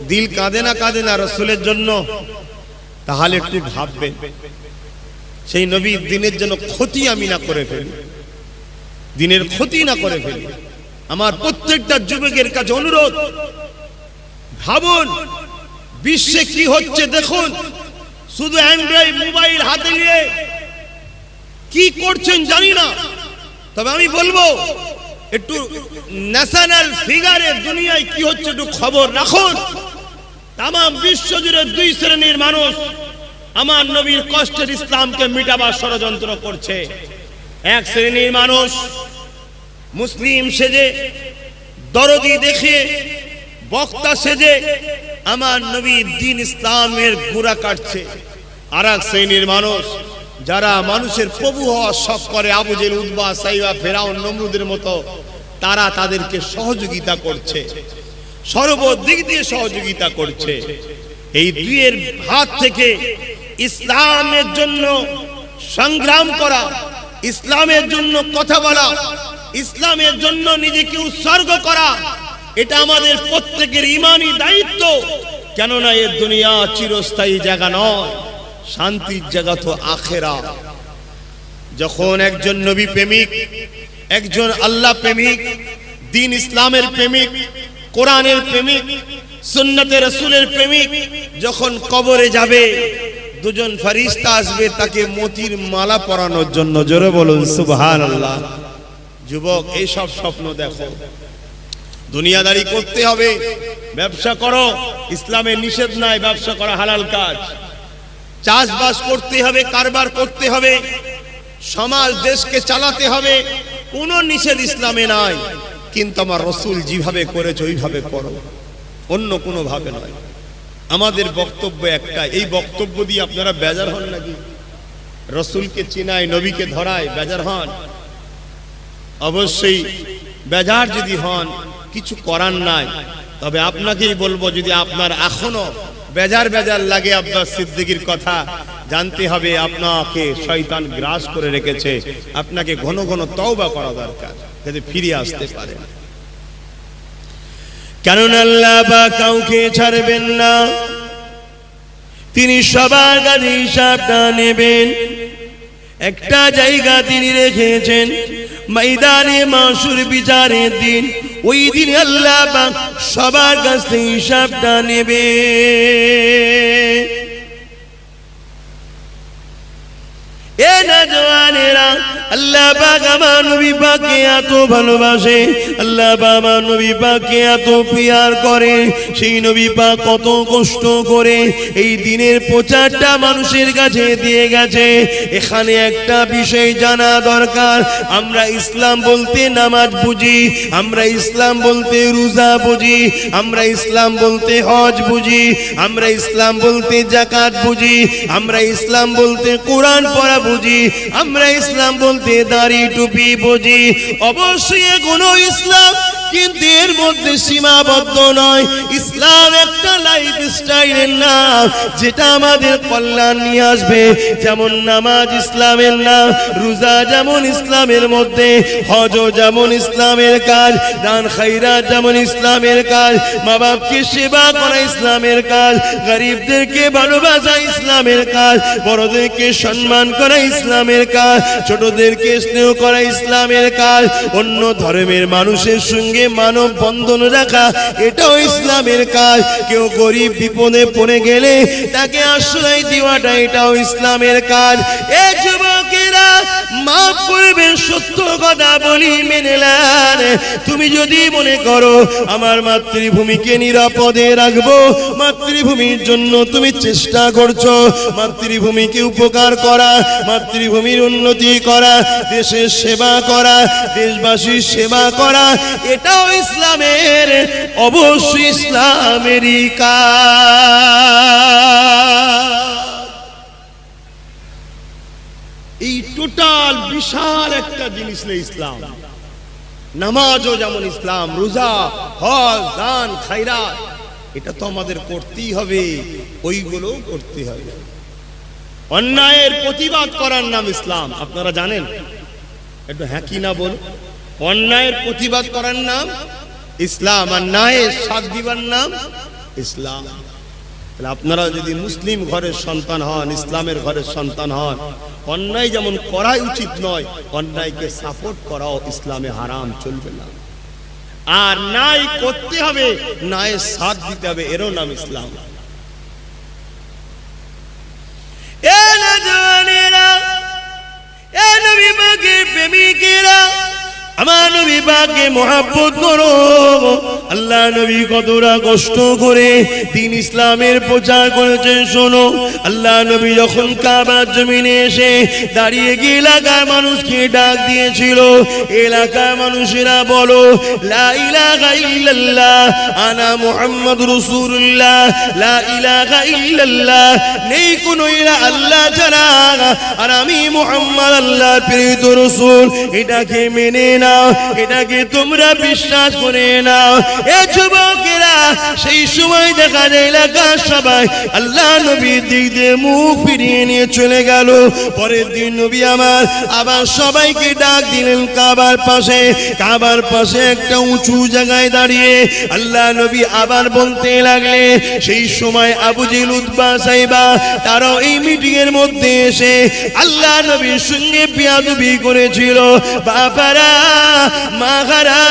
দিল কাঁদে না রসুলের জন্য? তাহলে একটু ভাববেন, সেই নবীর দিনের জন্য ক্ষতি আমি না করে ফেলি, দিনের ক্ষতি না করে ফেলি। আমার প্রত্যেকটা যুবকের কাছে অনুরোধ, ভাবুন বিশ্বে কি হচ্ছে দেখুন। শুধু অ্যান্ড্রয়েড মোবাইল হাতে নিয়ে কি করছেন জানি না, তবে আমি বলবো একটু ন্যাশনাল ফিগারের দুনিয়ায় কি হচ্ছে একটু খবর রাখুন। তাম বিশ্ব জুড়ে দুই শ্রেণীর মানুষ আমার নবীর কষ্টের ইসলামকে মিটাবার ষড়যন্ত্র করছে। এক শ্রেণীর মানুষ মুসলিম সেজে, দরদি দেখিয়ে, বক্তা সেজে আমার নবীর দ্বীন ইসলামের গুড়া কাটছে। আর এক শ্রেণীর মানুষ যারা মানুষের প্রভু হওয়ার শখ করে, আবু জেহেল, উতবা, সাইবা, ফেরাউন, নমরুদের মতো, তারা তাদেরকে সহযোগিতা করছে, সর্বদিক দিয়ে সহযোগিতা করছে। এই দুইয়ের হাত থেকে ইসলামের জন্য সংগ্রাম করা, ইসলামের জন্য কথা বলা, ইসলামের জন্য নিজেকে উৎসর্গ করা, এটা আমাদের প্রত্যেকের ঈমানি দায়িত্ব। কেননা এই দুনিয়া চিরস্থায়ী জায়গা নয়, শান্তির জায়গা তো আখিরাত। যখন একজন নবী প্রেমিক, একজন আল্লাহ প্রেমিক, দ্বীন ইসলামের প্রেমিক, কোরআনের প্রেমিক, সুন্নতে রাসূলের প্রেমিক যখন কবরে যাবে, দুজন ফেরেশতা আসবে তাকে মতির মালা পরানোর জন্য। জোরে বলুন সুবহানাল্লাহ। যুবক, এই সব স্বপ্ন দেখো, দুনিয়াদারি করতে হবে, ব্যবসা করো, ইসলামে নিষেধ নাই, ব্যবসা করা হালাল কাজ। চাষবাস করতে হবে, কারবার করতে হবে, সমাজ দেশকে চালাতে হবে, কোনো নিষেধ ইসলামে নাই। কিন্তু আমার রসুল যেভাবে করেছে ওইভাবে করো, অন্য কোনো ভাবে নয়। আমাদের বক্তব্য একটা, এই বক্তব্য দিয়ে আপনারা বেজার হন নাকি? রসুলকে চিনায়, নবীকে ধরায় বেজার হন? অবশ্যই বেজার যদি হন, কিছু করার নাই। তবে আপনাকেই বলবো, যদি আপনার এখনো বেজার লাগে আব্বাস সিদ্দিকীর কথা, জানতে হবে আপনাকে শয়তান গ্রাস করে রেখেছে, আপনাকে ঘন ঘন তওবা করা দরকার, যাতে ফিরে আসতে পারেন। কারণ আল্লাহ বা কাউকে ছাড়বেন না, তিনি সবার কাছে হিসাবটা নেবেন। একটা জায়গা তিনি রেখেছেন, ময়দানে মাশর বিচারের দিন। ওই দিন আল্লাহ পাক সবার কাছ থেকে হিসাবটা নেবে। এ নওজওয়ানেরা, আল্লাহ পাক আমার নবী পাককে এত ভালোবাসে, আল্লাহ পাক আমার নবী পাককে এত প্রিয়ার করে, সেই নবী পাক কত কষ্ট করে এই দিনের প্রচারটা মানুষের কাছে দিয়ে গেছে। এখানে একটা বিষয় জানা দরকার, আমরা ইসলাম বলতে নামাজ বুঝি, আমরা ইসলাম বলতে রোজা বুঝি, আমরা ইসলাম বলতে হজ বুঝি, আমরা ইসলাম বলতে যাকাত বুঝি, আমরা ইসলাম বলতে কোরআন পড়া বুঝি, আমরা ইসলাম বলতে দাড়ি টুপি বুঝি। অবশ্যই এগুলো ইসলাম, কিন্তু এর মধ্যে সীমাবদ্ধ নয়। ইসলাম একটা লাইফ স্টাইলের নাম, যেটা আমাদের কল্যাণ নিয়ে আসবে। যেমন নামাজ ইসলামের নাম, রোজা যেমন ইসলামের মধ্যে, হজ যেমন ইসলামের কাজ, দান খায়রাত যেমন ইসলামের কাজ, মা বাপকে সেবা করা ইসলামের কাজ, গরিবদেরকে ভালোবাসা ইসলামের কাজ, বড়দেরকে সম্মান করা ইসলামের কাজ, ছোটদেরকে স্নেহ করা ইসলামের কাজ, অন্য ধর্মের মানুষের সঙ্গে মানব বন্ধন রাখা এটাও ইসলামের কাজ। কেউ গরিব বিপদে পড়ে গেলে তাকে আশ্রয় দেওয়াটা এটাও ইসলামের কাজ। এ যুবকেরা, মাফ করবেন, সত্য কথা বলি মেনে নেন। তুমি যদি মনে করো আমার মাতৃভূমিকে নিরাপদে রাখবো, মাতৃভূমির জন্য তুমি চেষ্টা করছো, মাতৃভূমিকে উপকার করা, মাতৃভূমির উন্নতি করা, দেশের সেবা করা, দেশবাসীর সেবা করা, এটাও ইসলামের, অবশ্যই ইসলামেরই কাজ। এই টোটাল বিশাল একটা জিনিস ইসলাম। নামাজও যেমন ইসলাম, রোজা, হজ, দান, খায়রাত, এটা তো আমাদের করতেই হবে, ওইগুলোও করতে হবে। অন্যায়ের প্রতিবাদ করার নাম ইসলাম, আপনারা জানেন? একটু হ্যাঁ কি না বল। অন্যায়ের প্রতিবাদ করার নাম ইসলাম, আর ন্যায়ের সাথ দিবার নাম ইসলাম। আপনারা যদি মুসলিম ঘরের সন্তান হন, ইসলামের ঘরের সন্তান হন, অন্যায় যেমন করাই উচিত নয়, অন্যায়কে সাপোর্ট করাও ইসলামে হারাম, চলবে না। আর ন্যায় করতে হবে, ন্যায়ের সাথ দিতে হবে, এরও নাম ইসলাম। এ নওজওয়ানেরা, এ নবী পাকের প্রেমিকেরা, আমার নবী পাককে মহব্বত করো। আল্লাহ নবী কতটা কষ্ট করে দ্বীন ইসলামের প্রচার করেছেন শোনো। আল্লাহ নবী যখন কাবার জমিনে এসে দাঁড়িয়ে গিয়ে এলাকার মানুষকে ডাক দিয়েছিল, এলাকার মানুষেরা বলো লা ইলাহা ইল্লাল্লাহ আনা মুহাম্মাদুর রাসূলুল্লাহ, লা ইলাহা ইল্লাল্লাহ, নেই কোনো ইলাহ আল্লাহ ছাড়া, আর আমি মুহাম্মদ আল্লাহর প্রেরিত রাসূল, এটাকে মেনে নাও, এটাকে তোমরা বিশ্বাস করে নাও। এ যুবকেরা, সেই সময় দেখা যায় এলাকার সবাই আল্লাহ নবীর দিক দিয়ে মুখ ফিরিয়ে নিয়ে চলে গেল। পরের দিন নবী আমার আবার সবাইকে ডাক দিলেন কাবার পাশে। কাবার পাশে একটা উঁচু জায়গায় দাঁড়িয়ে আল্লাহ নবী আবার বলতে লাগলে, সেই সময় আবু জেহেল, উতবা, সাইবা তারাও এই মিটিং এর মধ্যে এসে আল্লাহ নবীর সঙ্গে বেয়াদবি করেছিল। বাবারা, মাগারা,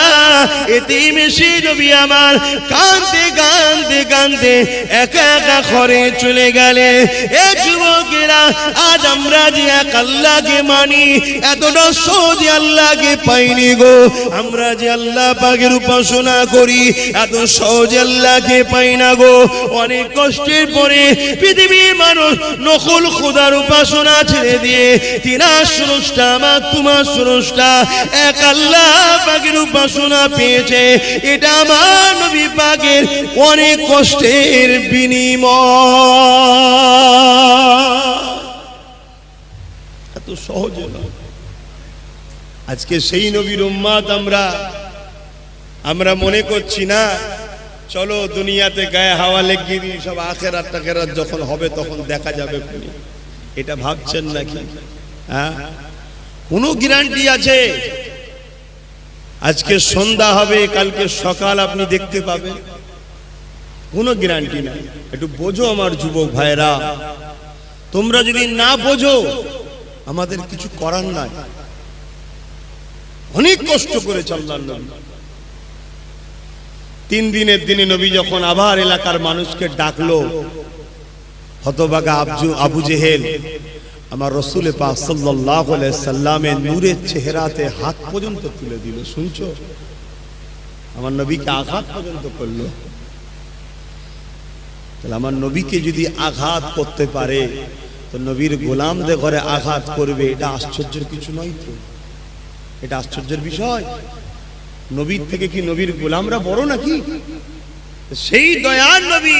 এতিম সেই নবী আমার কাঁদতে কাঁদতে কাঁদতে একা একা ঘরে চলে গেলে। এ যুবকেরা, আজ আমরা যে এক আল্লাহকে মানি, এতটা সহজে আল্লাহকে পাইনি গো। আমরা যে আল্লাহ পাকের উপাসনা করি, এত সহজে আল্লাহকে পাই না গো। অনেক কষ্টের পরে পৃথিবীর মানুষ নকল খোদার উপাসনা ছেড়ে দিয়ে তিনার স্রষ্টা, আমার তোমার স্রষ্টা এক আল্লাহ পাকের উপাসনা পেয়েছে। এটা আমার নবী পাকের অনেক কষ্টের বিনিময়, এত সহজে নয়। আজকে সেই নবীর উম্মত আমরা মনে করছি না চলো দুনিয়াতে গায়ে হাওয়া লেগে দিয়ে সব আখেরাত টাখেরাত যখন হবে তখন দেখা যাবে। এটা ভাবছেন নাকি? হ্যাঁ, কোনো গ্যারান্টি আছে আজকে সন্ধ্যা হবে কালকে সকাল আপনি দেখতে পাবেন? কোনো গ্যারান্টি নাই। একটু বোঝো আমার যুবক ভাইরা, তোমরা যদি না বোঝো আমাদের কিছু করার নাই। অনেক কষ্ট করে আল্লাহর নবী 3 দিনের দিনে নবী যখন আবার এলাকার মানুষকে ডাকলো, হতভাগা আবু জেহেল আমার রাসূল পাক সাল্লাল্লাহু আলাইহি সাল্লামের নূরের চেহারাতে হাত পর্যন্ত তুলে দিল। শুনছো? আমার নবীকে আঘাত পর্যন্ত করলো। তাহলে আমার নবীকে যদি আঘাত করতে পারে তো নবীর গোলামদের ঘরে আঘাত করবে, এটা আশ্চর্যের কিছু নয় তো? এটা আশ্চর্যের বিষয়? নবীর থেকে কি নবীর গোলামরা বড় নাকি? সেই দয়ার নবী,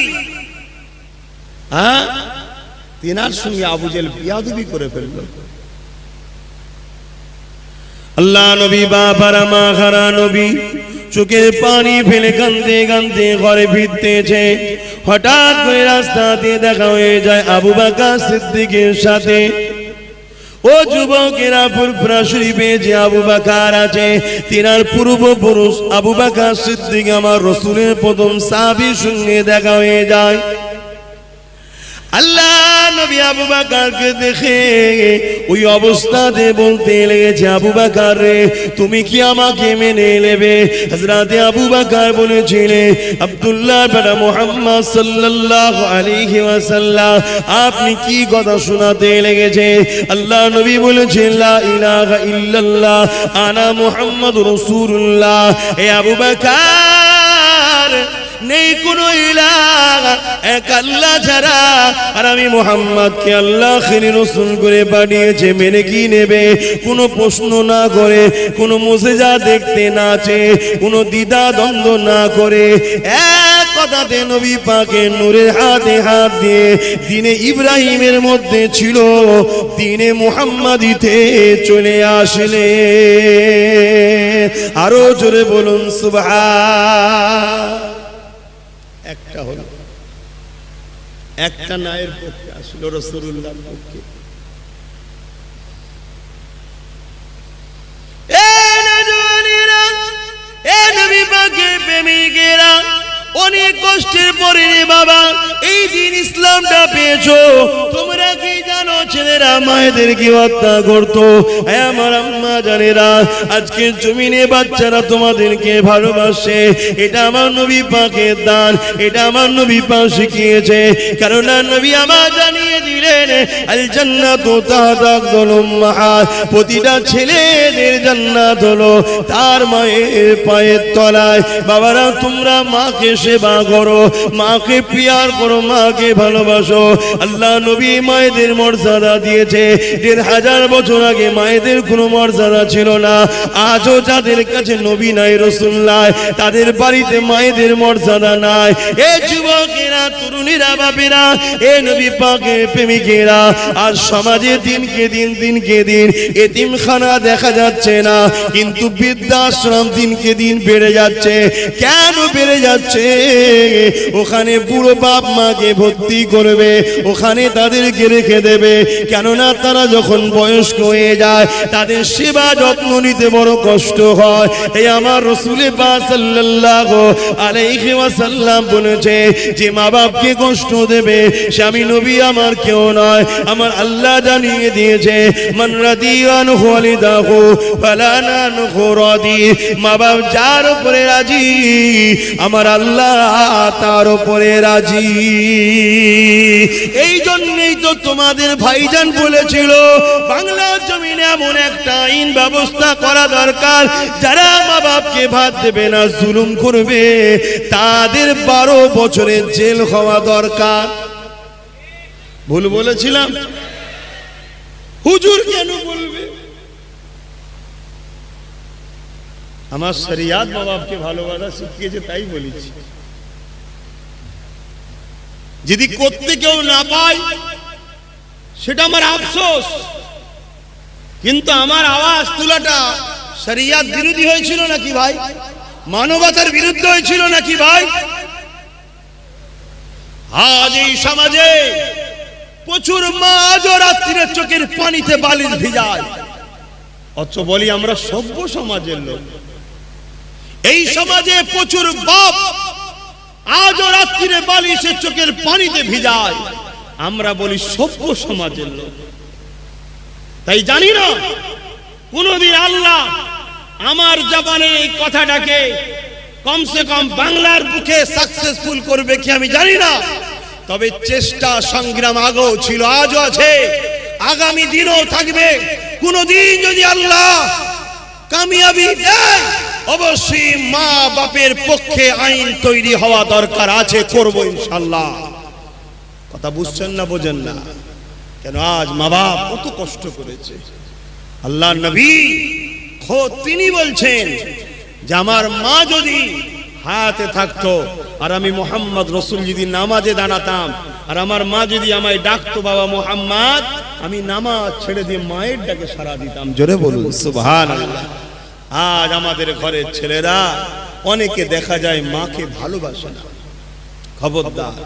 হ্যাঁ, তিনার সঙ্গে আবু জেহেল বিয়াদবি করে ফেলল। আল্লাহ নবী বাবারা মাখারা নবী চোখের পানি ফেলে কাঁদতে কাঁদতে ঘরে ফিরতেছে। হঠাৎ করে রাস্তা দিয়ে দেখা হয়ে যায় আবু বকর সিদ্দিকের সাথে। ও যুবকেরা, ফুরফুরা শরীফে যে আবু বকর আছে, তিনার পূর্বপুরুষ আবু বকর সিদ্দিক আমার রাসূলের প্রথম সাহাবীর সঙ্গে দেখা হয়ে যায়। আল্লাহ নবী আবু বকরকে দেখে ওই অবস্থাতে বলতে লেগেছে, আবু বকর রে, তুমি কি আমাকে মেনে নেবে? হযরত আবু বকর বলেছিলেন, আব্দুল্লাহ বিন মুহাম্মদ সাল্লাল্লাহু আলাইহি ওয়াসাল্লাম, আপনি কি কথা শোনাতে লেগেছে? আল্লাহ নবী বলেছেন, লা ইলাহা ইল্লাল্লাহ আনা মুহাম্মাদুর রাসূলুল্লাহ। হে আবু বকর, নেই কোনো ইলাহ এক আল্লাহ ছাড়া, আর আমি মুহাম্মদকে আল্লাহ আখিরি রাসূল করে পাঠিয়েছে, মেনে কি নেবে? কোনো প্রশ্ন না করে, কোনো মুজিজা দেখতে না চেয়ে, কোনো দ্বিধা দ্বন্দ্ব না করে এক কথাতে নবী পাকের নূরের হাতে হাত দিয়ে দিনে ইব্রাহিমের মধ্যে ছিল দিনে মুহাম্মাদিতে চলে আসলে। আরো জোরে বলুন সুবহান। একটা হলো, একটা নায়ের পক্ষে আসলো রাসূলুল্লাহর পক্ষে। এ নজওয়ানেরা, এ নবী পাকের প্রেমিকেরা, অনেক কষ্টের পরে রে বাবা এই দিন ইসলামটা পেয়েছো। তোমরা কি জানো ছেলেরা মায়েদেরকে হত্যা করতো? আমার আম্মা জানেরা, আজকে জমিনে বাচ্চারা তোমাদেরকে ভালোবাসে। এটা আমার নবী পাকের দান, এটা আমার নবী পাক শিখিয়েছে। কারণ নবী আমার জানিয়ে দিলেন, আল জান্নাতু তাহতা আকদাল উম্মাহাত, প্রতিটা ছেলেদের জান্নাত হলো তার মায়ের পায়ের তলায়। বাবারা, তোমরা মাকে সেবা করো, মাকে প্রিয়ার করো, মাকে ভালোবাসো। আল্লাহ নবী মায়েদের মর্যাদা দিয়েছে। ১৫০০ বছর আগে মায়েদের কোনো মর্যাদা ছিল না। আজও যাদের কাছে নবী নাই, রাসূল নাই, তাদের বাড়িতে মায়েদের মর্যাদা নাই। এ যুবকেরা, তরুণীরা, বাপেরা, এ নবী পাকের প্রেমিকেরা, আজ সমাজে দিনকে দিন এতিমখানা দেখা যাচ্ছে না, কিন্তু বৃদ্ধাশ্রম দিনকে দিন বেড়ে যাচ্ছে। কেন বেড়ে যাচ্ছে? ওখানে বুড়ো বাপ মাকে ভর্তি করবে, ওখানে তাদেরকে রেখে দেবে। কেননা তারা যখন বয়স্ক হয়ে যায় তাদের সেবা যত্ন নিতে বড় কষ্ট হয়। এই আমার রাসূল পাক সাল্লাল্লাহু আলাইহি ওয়াসাল্লাম বলেছে, যে মা বাপকে কষ্ট দেবে সে আমি নবী আমার কেউ নয়। আমার আল্লাহ জানিয়ে দিয়েছে, মান রাদিয়ান ওয়ালিদাহু ফালা নানহু রাদি। মা বাপ যার উপরে রাজি আমার আল্লাহ তার উপরে রাজি। এই জন্যই তো তোমাদের ভাইজান বলেছিল, বাংলার জমিনে এমন একটা আইন ব্যবস্থা করা দরকার, যারা মা বাপকে ভাত দেবে না, জুলুম করবে, তাদের 12 বছরের জেল হওয়া দরকার। ভুল বলেছিলাম? হুজুর কেন বলবে? আমার শরিয়াত মা বাপকে ভালোবাসা শিখিয়েছে, তাই বলেছি। যদি করতে কেউ না পায় সেটা আমার আফসোস, কিন্তু আমার আওয়াজ তোলাটা শরিয়াত বিরোধী হয়েছিল নাকি ভাই? মানবতার বিরুদ্ধে হয়েছিল নাকি ভাই? আজ এই সমাজে প্রচুর মা আজও রাত্রিরে চোখের পানিতে বালিশ ভিজায়, অথচ বলি আমরা সভ্য সমাজের লোক। এই সমাজে প্রচুর বাপ আজও রাত্রিরে বালিশে চোখের পানিতে ভিজায়, আমরা বলি সভ্য সমাজের লোক। তাই জানি না কোনদিন আল্লাহ আমার জবানে এই কথাটাকে কমসে কম বাংলার বুকে সাকসেসফুল করবে কি আমি জানি না। তবে চেষ্টা সংগ্রাম আগেও ছিল, আজও আছে, আগামী দিনও থাকবে। কোনদিন যদি আল্লাহ কামিয়াবি দেয়, অবশ্যই মা বাপের পক্ষে আইন তৈরি হওয়া দরকার আছে, করব ইনশাআল্লাহ। কথা বুঝছেন না, বোঝেন না? কেন আজ মা বাপ কত কষ্ট করেছে। আল্লাহ নবী খোদ তিনি বলছেন যে আমার মা যদি হায়াতে থাকতো আর আমি মুহাম্মদ রাসূল যদি নামাজে দাঁড়াতাম, আর আমার মা যদি আমায় ডাকতো বাবা মুহাম্মদ, আমি নামাজ ছেড়ে দিয়ে মায়ের ডাকে সাড়া দিতাম। জোরে বলুন সুবহানাল্লাহ। আজ আমাদের ঘরের ছেলেরা অনেকে দেখা যায় মাকে ভালোবাসে না। খবরদার,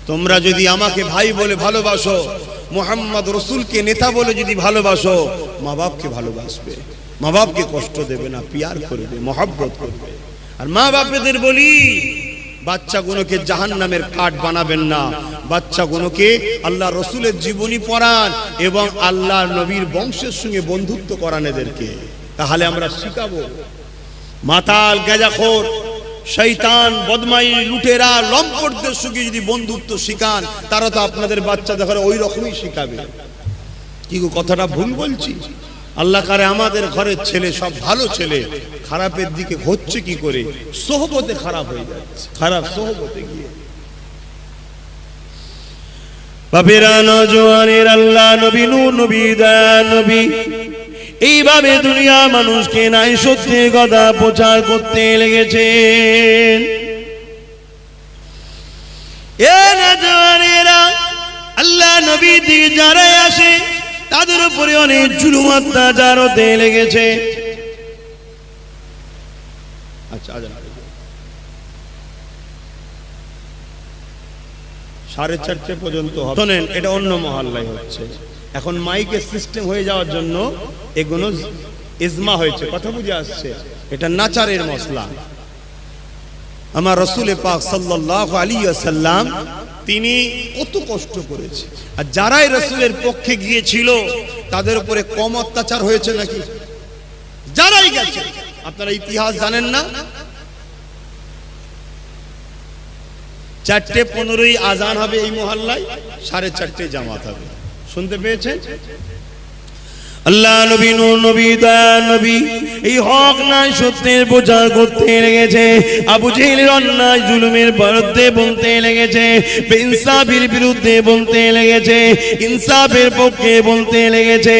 তোমরা যদি আমাকে ভাই বলে ভালোবাসো, মুহাম্মদ রাসূলকে নেতা বলে যদি ভালোবাসো, মা বাপকে ভালোবাসবে, মা বাপকে কষ্ট দেবে না, পিয়ার করবে, মহব্বত করবে। আর মা বাপেদের বলি, বাচ্চাগুলোকে জাহান্নামের কাঠ বানাবেন না, বাচ্চাগুলোকে আল্লাহ রসুলের জীবনী পড়ান এবং আল্লাহ নবীর বংশের সঙ্গে বন্ধুত্ব করান এদেরকে, তাহলে আমরা শিখাবো। মাতাল গাঁজাখোর শয়তান বদমাই লুটেরা লম্পটদের সঙ্গে যদি বন্ধুত্ব শিখান, তারা তো আপনাদের বাচ্চাদের ঘরে ওই রকমই শিখাবে। কি গো, কথাটা ভুল বলছি? আল্লাহ কারে আমাদের ঘরের ছেলে সব ভালো ছেলে, খারাপের দিকে হচ্ছে কি করে? সোহবতে খারাপ হয়ে যাচ্ছে, খারাপ সোহবতে গিয়ে। বাপেরা নওজোয়ানের আল্লাহ নবী নূর নবী দয়ার নবী এইভাবে দুনিয়া মানুষকে নাই সত্যের কথা প্রচার করতে লেগেছেন। এ নওজোয়ানেরা, আল্লাহ নবী দিকে যারাই আসে তাদের উপরে অনেক জুলুম অত্যাচার হতে লেগেছে। আচ্ছা, 4:30 পর্যন্ত হবে। শোনেন, এটা অন্য মহল্লায় হচ্ছে। এখন মাইকের সিস্টেম হয়ে যাওয়ার জন্য এগুলো ইজমা হয়েছে, কথা বুঝে আসছে। এটা নাচারের মশলা। আমার রাসূল পাক সাল্লাল্লাহু আলাইহি ওয়াসাল্লাম তিনি কত কষ্ট করেছে, আর যারাই রাসূলের পক্ষে গিয়েছিল তাদের উপরে কম অত্যাচার হয়েছে নাকি? যারাই গেছে, আপনারা ইতিহাস জানেন না? 4:15 আজান হবে এই মহল্লায়, 4:30 জামাত হবে। শুনতে পেয়েছেন? আল্লাহ নবী নূর নবী দয়ার নবী এই হক নাই সত্যের প্রচার করতে লেগেছে। আবু জেহেলের অন্যায় জুলুমের বিরুদ্ধে বলতে লেগেছে, বেইনসাফির বিরুদ্ধে বলতে লেগেছে, ইনসাফের পক্ষে বলতে লেগেছে।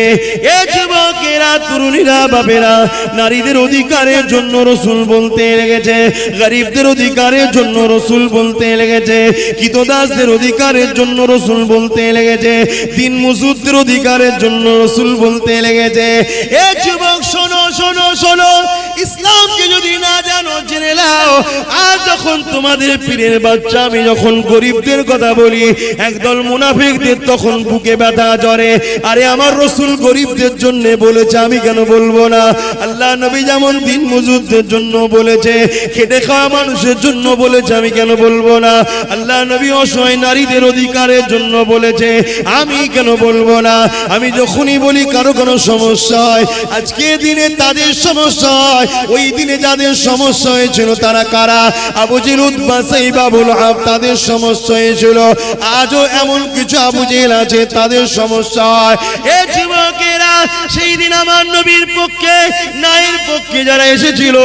এ যুবকেরা, তরুণীরা, বাপেরা, নারীদের অধিকারের জন্য রসুল বলতে লেগেছে, গরিবদের অধিকারের জন্য রসুল বলতে লেগেছে, কৃতদাসদের অধিকারের জন্য রসুল বলতে লেগেছে, দিন মজুরদের অধিকারের জন্য রসুল বলতে লেগেছে। এ যুবক, শোনো শোনো শোনো, ইসলামকে যদি না জানো জেনে নাও। আর যখন তোমাদের পীরের বাচ্চা আমি যখন গরিবদের কথা বলি, একদল মুনাফিকদের তখন বুকে ব্যথা জ্বরে। আরে আমার রসুল গরিবদের জন্য বলেছে, আমি কেন বলবো না? আল্লাহ নবী যেমন দিন মজুরদের জন্য বলেছে, খেটে খাওয়া মানুষের জন্য বলেছে, আমি কেন বলবো না? আল্লাহ নবী অসহায় নারীদের অধিকারের জন্য বলেছে, আমি কেন বলবো না? আমি যখনই বলি কারো কোনো সমস্যা হয়, আজকে দিনে তাদের সমস্যা হয়, ওই দিনে যাদের সমস্যা হয়েছিল তারা কারা? আবু জেহেল, উতবা, সাইবা, আবু লাহাব, তাদের সমস্যা হয়েছিল। আজও এমন কিছু আবু জেহেল আছে, তাদের সমস্যা হয়। এ যুবকেরা, সেই দিন আমার নবীর পক্ষে, নায়ের পক্ষে যারা এসেছিল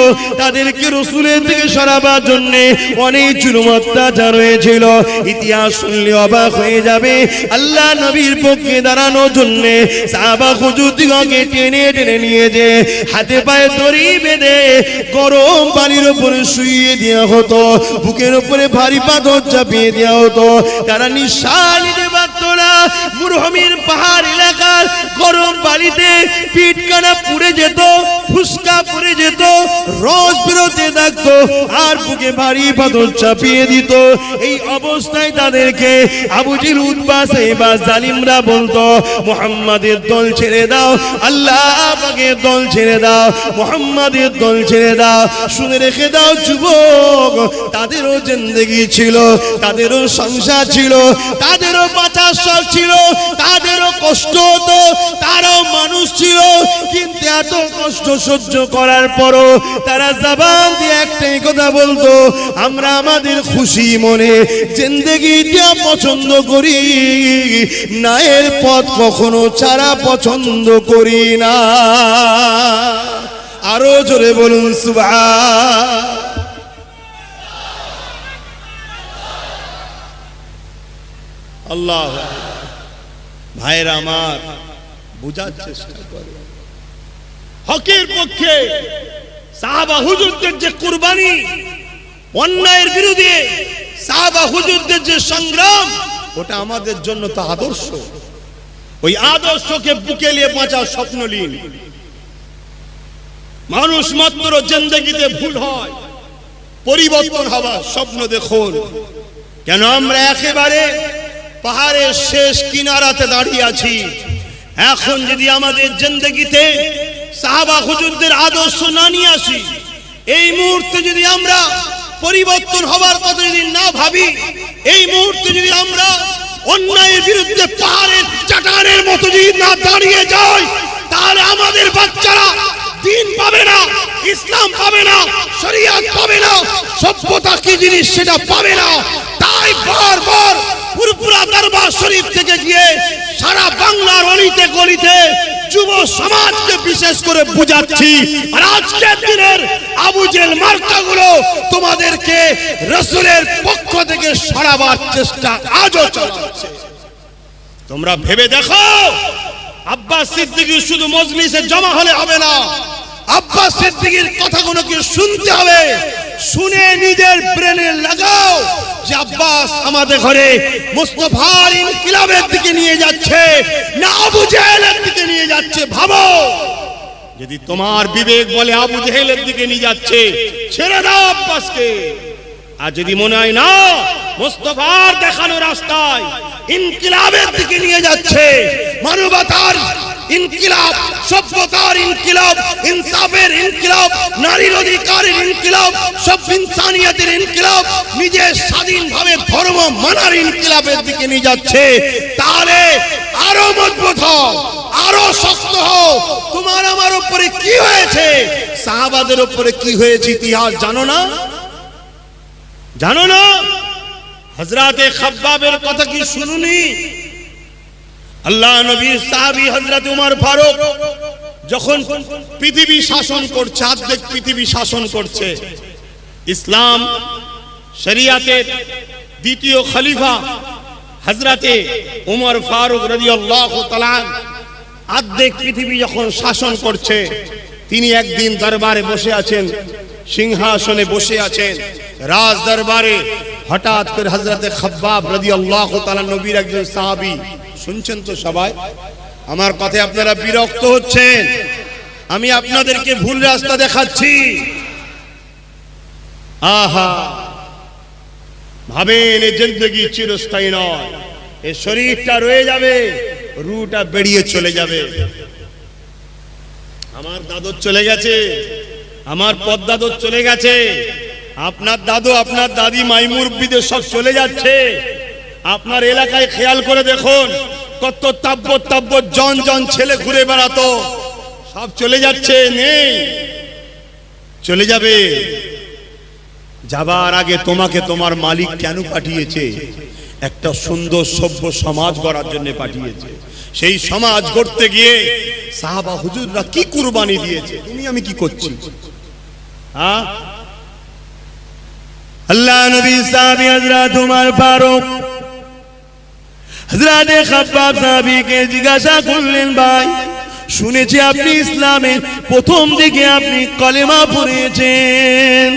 তাদেরকে রসুলের থেকে সরাবার জন্য অনেক জুলুম অত্যাচার হয়েছিল। ইতিহাস শুনলে অবাক হয়ে যাবে। আল্লাহ নবীর পক্ষে দাঁড়ানোর জন্য সাহাবা হুজুরদিগকে টেনে টেনে নিয়ে যে হাতে পায়ে দড়ি বেঁধে গরম পানির উপরে শুইয়ে দেওয়া হতো, বুকের উপরে ভারী পাথর চাপিয়ে দেওয়া হতো। তারা নিঃশ্বাস নিতে পারত না। মরুভূমির পাহাড় এলাকার গরম পানিতে পিঠকানা পুড়ে যেত, ফুসকা পুড়ে যেত, রস বেরোতে থাকতো, আর বুকে ভারী পাথর চাপিয়ে দিত। এই অবস্থায় তাদেরকে আবু জেহেল, উতবা, সাইবা, জালিমরা বলতো, মুহাম্মাদের দল ছেড়ে দাও, আল্লাহ পাকের দল ছেড়ে দাও, মুহাম্মাদের দল ছেড়ে দাও। শুনে রেখে দাও যুবক, তাদেরও জিন্দেগি ছিল, তাদেরও সংসার ছিল, তাদেরও বাঁচার শখ ছিল, তাদেরও কষ্ট হতো, তারাও মানুষ ছিল। কিন্তু এত কষ্ট সহ্য করার পরও তারা জবান দিয়ে একটাই কথা বলতো, আমরা আমাদের খুশি মনে জিন্দেগি দিয়া পছন্দ করি, নায়ের পথ কখনো ছাড়া পছন্দ করি না। আরো জোরে বলুন সুবহান। আল্লাহ। ভাইরা আমার, বুঝার চেষ্টা করে, হকের পক্ষে সাহাবা হুজুরদের যে কুরবানি, অন্যায়ের বিরুদ্ধে সাহাবা হুজুরদের যে সংগ্রাম, ওটা আমাদের জন্য তো আদর্শ। ওই আদর্শকে বুকে নিয়ে বাঁচার স্বপ্ন নিন। মানুষ মাত্র জিন্দেগিতে ভুল হয়, পরিবর্তন হবার স্বপ্ন দেখুন। কেন আমরা একেবারে পাহাড়ের শেষ কিনারাতে দাঁড়িয়ে আছি। এখন যদি আমাদের জিন্দেগিতে সাহাবা হুজুরদের আদর্শ না নিয়ে আসি, এই মুহূর্তে যদি আমরা পরিবর্তন হবার কথা যদি না ভাবি, এই মুহূর্তে যদি আমরা অন্যায়ের বিরুদ্ধে পাহাড়ের চাটানের মতো যদি না দাঁড়িয়ে যাই, তাহলে আমাদের বাচ্চারা দিন পাবে না, ইসলাম পাবে না, শরিয়াত পাবে না, সভ্যতা কি জিনিস সেটা পাবে না। তাই বারবার পুরপুরা দরবার শরীফ থেকে গিয়ে সারা বাংলার অলিতে গলিতে যুব সমাজকে বিশেষ করে বুঝাচ্ছি, আর আজকের দিনের আবু জেল মার্কাগুলো তোমাদেরকে রাসূলের পক্ষ থেকে সরাবার চেষ্টা আজও চালাচ্ছে। তোমরা ভেবে দেখো, আব্বাস সিদ্দিকী শুধু মজলিসে জমা হলে হবে না, আব্বাস সিদ্দিকীর কথাগুলোকে শুনতে হবে। শুনে নিজের ব্রেনে লাগাও যে আব্বাস আমাদের ঘরে মুস্তাফার ইনকিলাবের দিকে নিয়ে যাচ্ছে না আবু জেহেলের দিকে নিয়ে যাচ্ছে। ভাবো, যদি তোমার বিবেক বলে আবু জেহেলের দিকে নিয়ে যাচ্ছে, ছেড়ে দাও আব্বাসকে। আর যদি মনে হয় না মুস্তাফার দেখানো রাস্তায় ইনকিলাবের দিকে নিয়ে যাচ্ছে, মানবতার ইনকিলাব, সভ্যতার ইনকিলাব, ইনসাফের ইনকিলাব, নারীর অধিকারের ইনকিলাব, সব ইনসানিয়তের ইনকিলাব, নিজের স্বাধীনভাবে ধর্ম মানার ইনকিলাবের দিকে নিয়ে যাচ্ছে, তাহলে আরো মজবুত হও, আরো শক্ত হও। তোমার আমার উপরে কি হয়েছে, সাহাবাদের উপরে কি হয়েছে ইতিহাস জানো না? জানো না? হযরতে খাব্বাবের কথা কি শুনুনি? আল্লাহ নবীর সাহাবী হযরত উমর ফারুক যখন পৃথিবী শাসন করছে, অর্ধেক পৃথিবী শাসন করছে, ইসলাম শরিয়াতের দ্বিতীয় খলিফা হযরতে উমর ফারুক রাদিয়াল্লাহু তাআলা অর্ধেক পৃথিবী যখন শাসন করছে, তিনি একদিন দরবারে বসে আছেন, সিংহাসনে বসে আছেন, রাজ দরবারে। হঠাৎ করে হযরতে খাব্বাব রাদিয়াল্লাহু তাআলা নবীর একজন সাহাবী, শুনছেন তো সবাই? আমার কথায় আপনারা বিরক্ত হচ্ছেন, আমি আপনাদেরকে ভুল রাস্তা দেখাচ্ছি। আহা, ভাবেন এই জিন্দেগি চিরস্থায়ী নয়, এই শরীরটা রয়ে যাবে, রুহটা বেরিয়ে চলে যাবে। আমার দাদু চলে গেছে, আমার পদ্দাদু চলে গেছে, আপনার দাদু আপনার দাদি মাইমুরব্বিদের সব চলে যাচ্ছে। আপনার এলাকায় খেয়াল করে দেখুন, কত তাব্য জন জন ছেলে ঘুরে বেড়াতো, সব চলে যাচ্ছে, নেই, চলে যাবে। যাবার আগে তোমাকে তোমার মালিক কেন পাঠিয়েছে? একটা সুন্দর সভ্য সমাজ গড়ার জন্য পাঠিয়েছে। সেই সমাজ গড়তে গিয়ে সাহাবা হুজুররা কি কুরবানি দিয়েছে, তুমি আমি কি করছি? হ্যাঁ, আল্লাহ নবী সাহাবী হযরত উমর ফারুক হযরতে খাব্বাব সাহাবীকে জিজ্ঞাসা করলেন, ভাই শুনেছি আপনি ইসলামের প্রথম দিকে আপনি কলেমা পড়েছেন,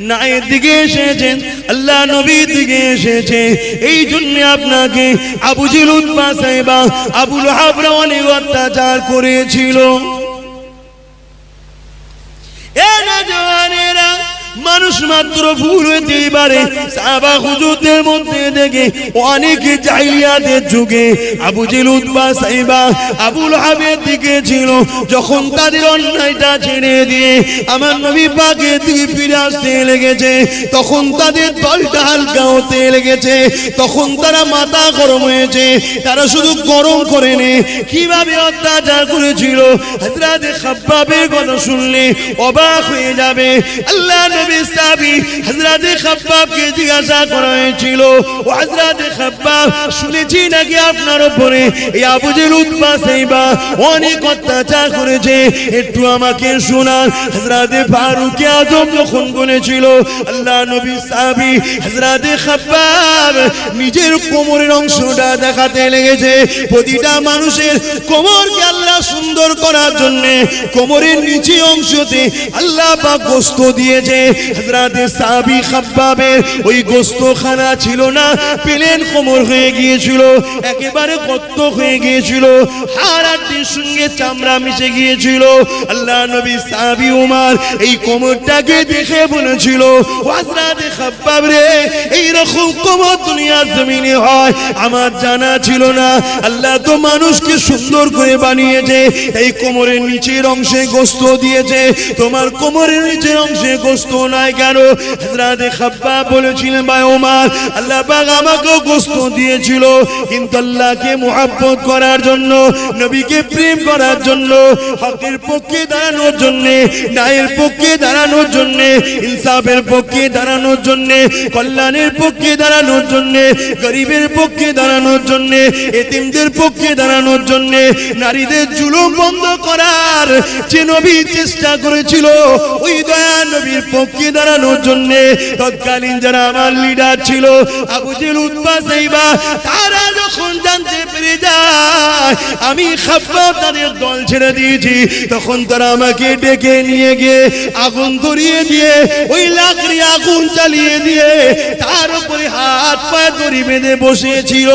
নায়ের দিকে এসেছেন, আল্লাহ নবীর দিকে এসেছে, এই জন্য আপনাকে আবু জেহেল উতবা সাইবা আবু লাহাব অনেক অত্যাচার করেছিল। এ নওজওয়ানেরা, মানুষ মাত্র ভুল হতেই পারে। সাহাবা হুজুরদের মধ্যে দেখে অনেকে জাহিলিয়াতের যুগে আবু জেহেল উতবা সাইবা আবু লাহাবের দিকে ছিল। যখন তাদের অন্যায়টা ছেড়ে দিয়ে আমার নবী পাকের দিকে ফিরে আসতে লেগেছে, তখন তাদের দলটা হালকা হতে লেগেছে, তখন তারা মাথা গরম হয়েছে। তারা শুধু গরম করে নে, কিভাবে অত্যাচার করেছিল হযরতে খাব্বাবের কথা শুনলে অবাক হয়ে যাবে। আল্লাহ নবী সাহাবী হযরতে খাব্বাবকে জিজ্ঞাসা করা হয়েছিল, ও হযরতে খাব্বাব, শুনেছি নাকি আপনার উপরে এই আবু জেহেল উতবা সাইবা অনেক অত্যাচার করেছে, একটু আমাকে শোনান। হযরতে ফারুক আযম যখন বলেছিল, আল্লাহ নবী সাহাবী হযরতে খাব্বাব নিজের কোমরের অংশটা দেখাতে লেগেছে। প্রতিটা মানুষের কোমরকে আল্লাহ সুন্দর করার জন্য কোমরের নিচে অংশতে আল্লাহ পাক গোশত দিয়েছে। হযরতে সাহাবী খাব্বাবের ওই গোশতখানা ছিল না, প্লেন কোমর হয়ে গিয়েছিল, একেবারে গর্ত হয়ে গিয়েছিল, হাড় হাড়ির সঙ্গে চামড়া মিশে গিয়েছিল। আল্লাহ নবী সাহাবী উমর এই কোমরটাকে দেখে বলেছিল, হযরতে খাব্বাব রে, এই রকম কোমর দুনিয়ার জমিনে হয় আমার জানা ছিল না। আল্লাহ তো মানুষকে সুন্দর করে বানিয়েছে, এই কোমরের নিচের অংশে গোশত দিয়েছে, তোমার কোমরের নিচের অংশে গোশত নয় কেন? হযরত খাব্বাব বলেছিলেন, ভাই ওমর, আল্লাহ পাক আমাকে গোশত দিয়েছিল, কিন্তু আল্লাহকে মুহাব্বত করার জন্য, নবীকে প্রেম করার জন্য, হকের পক্ষে দাঁড়ানোর জন্য, ন্যায়ের পক্ষে দাঁড়ানোর জন্য, ইনসাফের পক্ষে দাঁড়ানোর জন্য, কল্যাণের পক্ষে দাঁড়ানোর জন্য, গরিবের পক্ষে দাঁড়ানোর জন্য, এতিমদের পক্ষে দাঁড়ানোর জন্য, নারীদের জুলুম বন্ধ করার যে নবী চেষ্টা করেছিল, ওই দয়া নবীর পক্ষে দাঁড়ানোর জন্য তৎকালীন যারা আমার লিডার ছিল, আবু জেহেল, উতবা, সাইবা, তারা যখন জানতে পেরে যায় আমি খাব্বাব তাদের দল ছেড়ে দিয়েছি, তখন তারা আমাকে ডেকে নিয়ে গিয়ে আগুন ধরিয়ে দিয়ে, ওই লাকড়ি আগুন চালিয়ে দিয়ে তার উপরে হাত পায়ে দড়ি বেঁধে বসেছিল।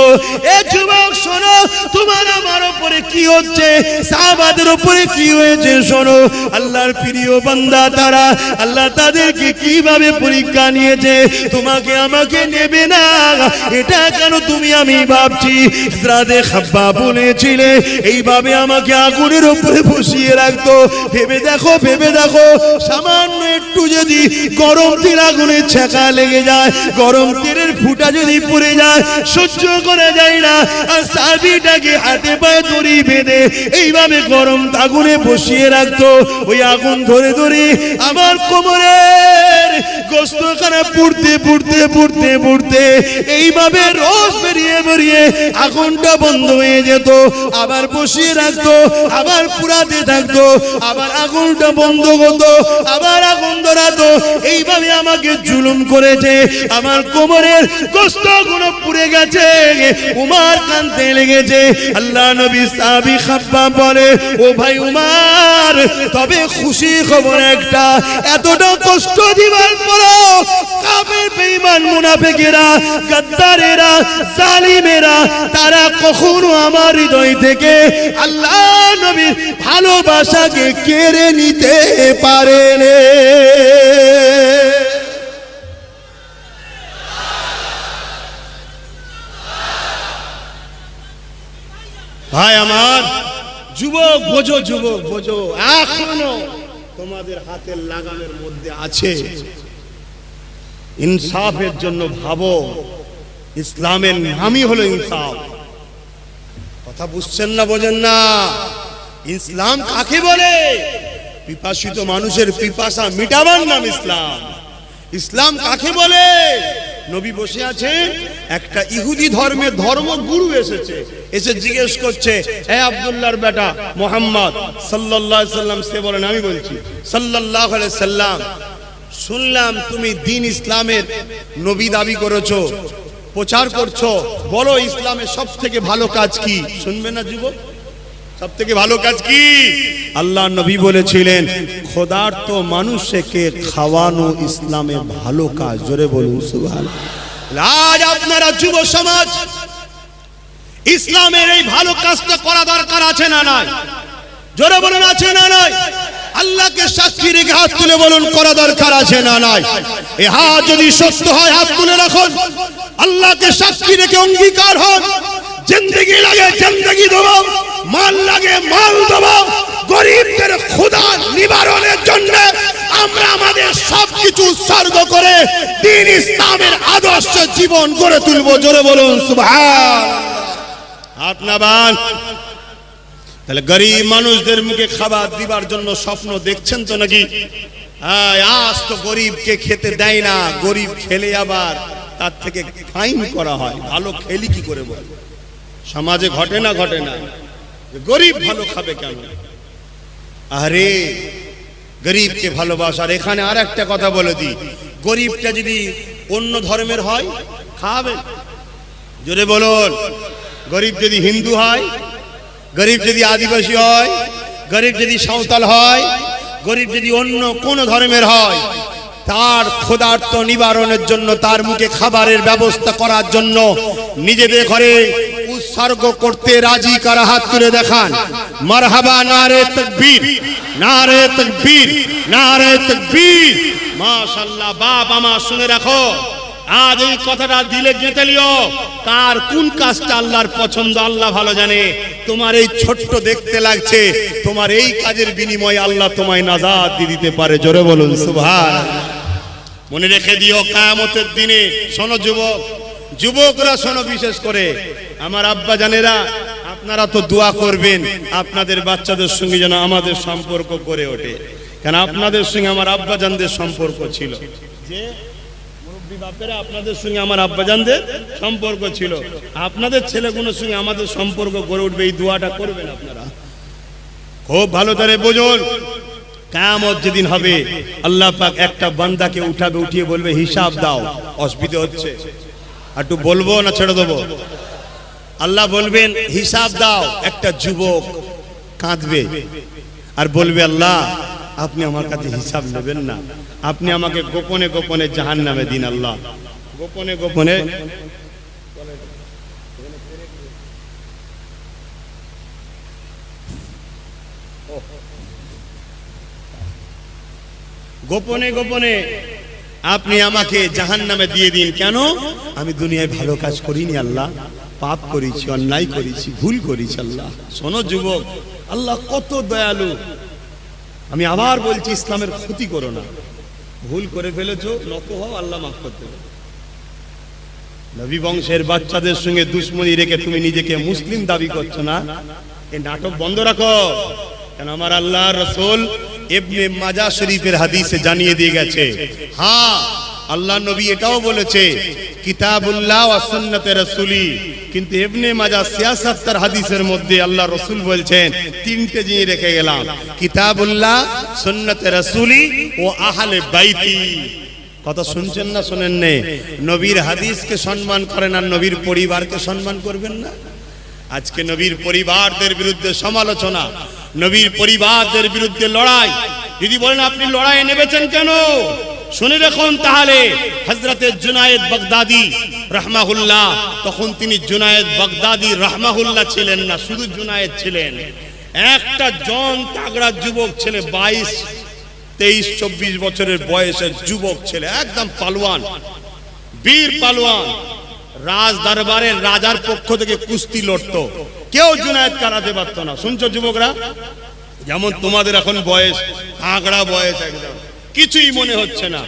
এ যুবক শোনো, তোমার আমার উপরে কি হচ্ছে, সাহাবাদের উপরে কি হয়েছে শোনো। আল্লাহর প্রিয় বান্দা তারা, আল্লাহ তাদেরকে কিভাবে পরীক্ষা নিয়েছে, তোমাকে আমাকে নেবে না এটা কেন তুমি আমি ভাবছি। হযরত খাব্বাব বলেছিলে এইভাবে আমাকে আগুনের উপরে বসিয়ে রাখতো, ভেবে দেখো, ভেবে দেখো, সামান্য একটু যদি গরম তেল আগুনে ছেঁকা লেগে যায়, গরম তেলের ফুটা যদি পড়ে যায়, সহ্য করা যায় না। আর সাহাবীটাকে হাতে পায়ে দড়ি বেঁধে এইভাবে গরম আগুনে বসিয়ে রাখতো, ওই আগুন ধরে ধরে আমার কোমরের গোশতখানা পুড়তে পুড়তে পুড়তে পুড়তে এইভাবে রস বেরিয়ে বেরিয়ে আগুনটা বন্ধ হয়ে যেত, আবার বসিয়ে রাখতো, আবার পুরাতে থাকতো, আবার আগুনটা বন্ধ হতো, আবার আগুন ধরাতো। এইভাবে আমাকে জুলুম করেছে, আমার কোমরের গোশতগুলো পুড়ে গেছে, উমর কাঁদতে লেগেছে। আল্লাহ নবী সাহাবী খাব্বাব বলে, ও ভাই উমর, তবে খুশি খবর একটা, এতটা কষ্ট দিবার পরও কাফের, বেঈমান, মুনাফিকেরা, গাদ্দারেরা, জালিমেরা, তারা কখনো আমার হৃদয় থেকে আল্লাহ নবীর ভালোবাসাকে কেড়ে নিতে পারে না। ভাই আমার, যুবক বোঝো, যুবক বোঝো, এখনো তোমাদের হাতের লাগামের মধ্যে আছে। ইনসাফের জন্য ভাবো, ইসলামের নামই হলো ইনসাফ। কথা বুঝছেন না, বোঝেন না? ইসলাম কাকে বলে? পিপাসিত মানুষের পিপাসা মিটাবার নাম ইসলাম। ইসলাম কাকে বলে? নবী বসে আছেন, একটা ইহুদি ধর্মের ধর্মগুরু এসেছে, এসে জিজ্ঞেস করছে, হে আব্দুল্লাহর বেটা মুহাম্মদ সাল্লাল্লাহু আলাইহি সাল্লাম, সে বলেন আমি বলছি সাল্লাল্লাহু আলাইহি সাল্লাম, শুনলাম তুমি দ্বীন ইসলামের নবী দাবি করেছো, প্রচার করছো, বলো ইসলামের সবথেকে ভালো কাজ কি? শুনবে না যুবক? সবথেকে ভালো কাজ কি? আল্লাহ নবী বলেছিলেন, ক্ষুধার্ত মানুষকে খাওয়ানো ইসলামের ভালো কাজ। জোরে বলুন সুবহানাল্লাহ। আজ আপনারা যুব সমাজ ইসলামের এই ভালো কাজটা করা দরকার আছে না নাই? জোরে বলুন, আছে না নাই? আল্লাহকে সাক্ষী রেখে হাত তুলে বলুন, করা দরকার আছে না নাই? এই হাত যদি সত্য হয় হাত তুলে রাখুন, আল্লাহকে সাক্ষী রেখে অঙ্গীকার হন, জিন্দেগি লাগে জিন্দেগি দেবো, মাল লাগে মাল দেবো, গরিবদের ক্ষুধা নিবারণের জন্য আমরা আমাদের সবকিছু উৎসর্গ করে দ্বীন ইসলামের আদর্শ জীবন গড়ে তুলবো। জোরে বলুন সুবহানাল্লাহ। আপনার তাহলে গরিব মানুষদের মুখে খাবার দিবার জন্য স্বপ্ন দেখছেন তো নাকি? আজ তো গরিবকে খেতে দেয় না, গরিব খেলে আবার তার থেকে ফাইন করা হয়। ভালো খেলি কি করে বল? সমাজে ঘটে না, ঘটে না? গরিব ভালো খাবে কেন? আরে গরিবকে ভালোবাসার। এখানে আর একটা কথা বলে দিই, গরিবটা যদি অন্য ধর্মের হয় খাবেন? জোরে বলুন। গরিব যদি হিন্দু হয়, গরিব যদি আদিবাসী হয়, গরিব যদি সাঁওতাল হয়, গরিব যদি অন্য কোন ধর্মের হয়, তার ক্ষুধার্ত নিবারণের জন্য, তার মুখে খাবারের ব্যবস্থা করার জন্য নিজেদের ঘরে উৎসর্গ করতে রাজি কারা? হাত তুলে দেখান। মারহাবা, নারে তাকবীর, নারে তাকবীর, নারে তাকবীর। মাশাআল্লাহ। বাপ আমার শুনে রাখো, আজ এই কথাটা দিলে গেঁথে লিও, কার কোন কাজটা আল্লাহর পছন্দ আল্লাহ ভালো জানে। তোমার এই ছোট্ট দেখতে লাগছে, তোমার এই কাজের বিনিময়ে আল্লাহ তোমায় নাজাত দিয়ে দিতে পারে। জোরে বলুন সুবহানাল্লাহ। মনে রেখে দিও কিয়ামতের দিনে। শোনো যুবক, যুবকরা শোনো, বিশেষ করে আমার আব্বা জানেরা, আপনারা তো দোয়া করবেন আপনাদের বাচ্চাদের সঙ্গে যেন আমাদের সম্পর্ক গড়ে ওঠে। কারণ আপনাদের সঙ্গে আমার আব্বাজানদের সম্পর্ক ছিল, যে মুরব্বী বাপেরা আপনাদের সঙ্গে আমার আব্বাজানদের সম্পর্ক ছিল, আপনাদের ছেলেগুলোর সঙ্গে আমাদের সম্পর্ক গড়ে উঠবে। এই দোয়াটা করবেন আপনারা, খুব ভালো করে বুঝুন। কিয়ামত যেদিন হবে আল্লাহ পাক একটা বান্দাকে উঠাবে, উঠিয়ে বলবে হিসাব দাও। অসুবিধা হচ্ছে একটু বলবো না ছেড়ে দেবো? আল্লাহ বলবেন হিসাব দাও। একটা যুবক কাঁদবে আর বলবে আল্লাহ আপনি আমার কাছে হিসাব নেবেন না, আপনি আমাকে গোপনে গোপনে জাহান্নামে দিন। আল্লাহ গোপনে গোপনে গোপনে গোপনে আপনি আমাকে জাহান্নামে দিয়ে দিন। কেন? আমি দুনিয়ায় ভালো কাজ করিনি আল্লাহ, পাপ করেছি, অন্যায় করেছি, ভুল করেছি। আল্লাহ শোনো যুবক, আল্লাহ কত দয়ালু। আমি আবার বলছি, ইসলামের ক্ষতি করো না। ভুল করে ফেলেছো, নত হও, আল্লাহ মাফ করতে পারে। নবী বংশের বাচ্চাদের সঙ্গে দুশ্মনী রেখে তুমি নিজেকে মুসলিম দাবি করছো না, এই নাটক বন্ধ রাখো। কেন আমার আল্লাহ রাসূল ইবনে মাজাহ শরীফের হাদিসে জানিয়ে দিয়ে গেছে, হ্যাঁ আল্লাহ নবী এটাও বলেছে কিতাবুল্লাহ ওয়া সুন্নাতে রাসূলি, কিন্তু ইবনে মাজাহ ৭৬ হাদিসের মধ্যে আল্লাহ রাসূল বলছেন তিনটে জিনিস রেখে গেলাম, কিতাবুল্লাহ, সুন্নাতে রাসূলি ও আহলে বাইতি। কথা শুনছেন না শোনেন নে? নবীর হাদিসকে সম্মান করেন আর নবীর পরিবারকে সম্মান করবেন না। আজকে নবীর পরিবারদের বিরুদ্ধে সমালোচনা, নবীর পরিবারদের বিরুদ্ধে লড়াই। যদি বলেন আপনি লড়াই নেমেছেন কেন, শুনে রাখুন তাহলে হযরতে জুনায়েদ বাগদাদি রাহমাহুল্লাহ, তখন তিনি জুনায়েদ বাগদাদি রাহমাহুল্লাহ ছিলেন না, শুধু জুনায়েদ ছিলেন। একটা জন তাগড়া যুবক ছেলে, 22, 23, 24 বছরের বয়সের যুবক ছেলে, একদম পালোয়ান, বীর পালোয়ান। রাজ দরবারের রাজার পক্ষ থেকে কুস্তি লড়তো, কেউ জুনায়েদ কারাতে পারতো না। শুনছো যুবকরা, যেমন তোমাদের এখন বয়স, আঁকড়া বয়স, একদম কিছুই মনে হচ্ছে না।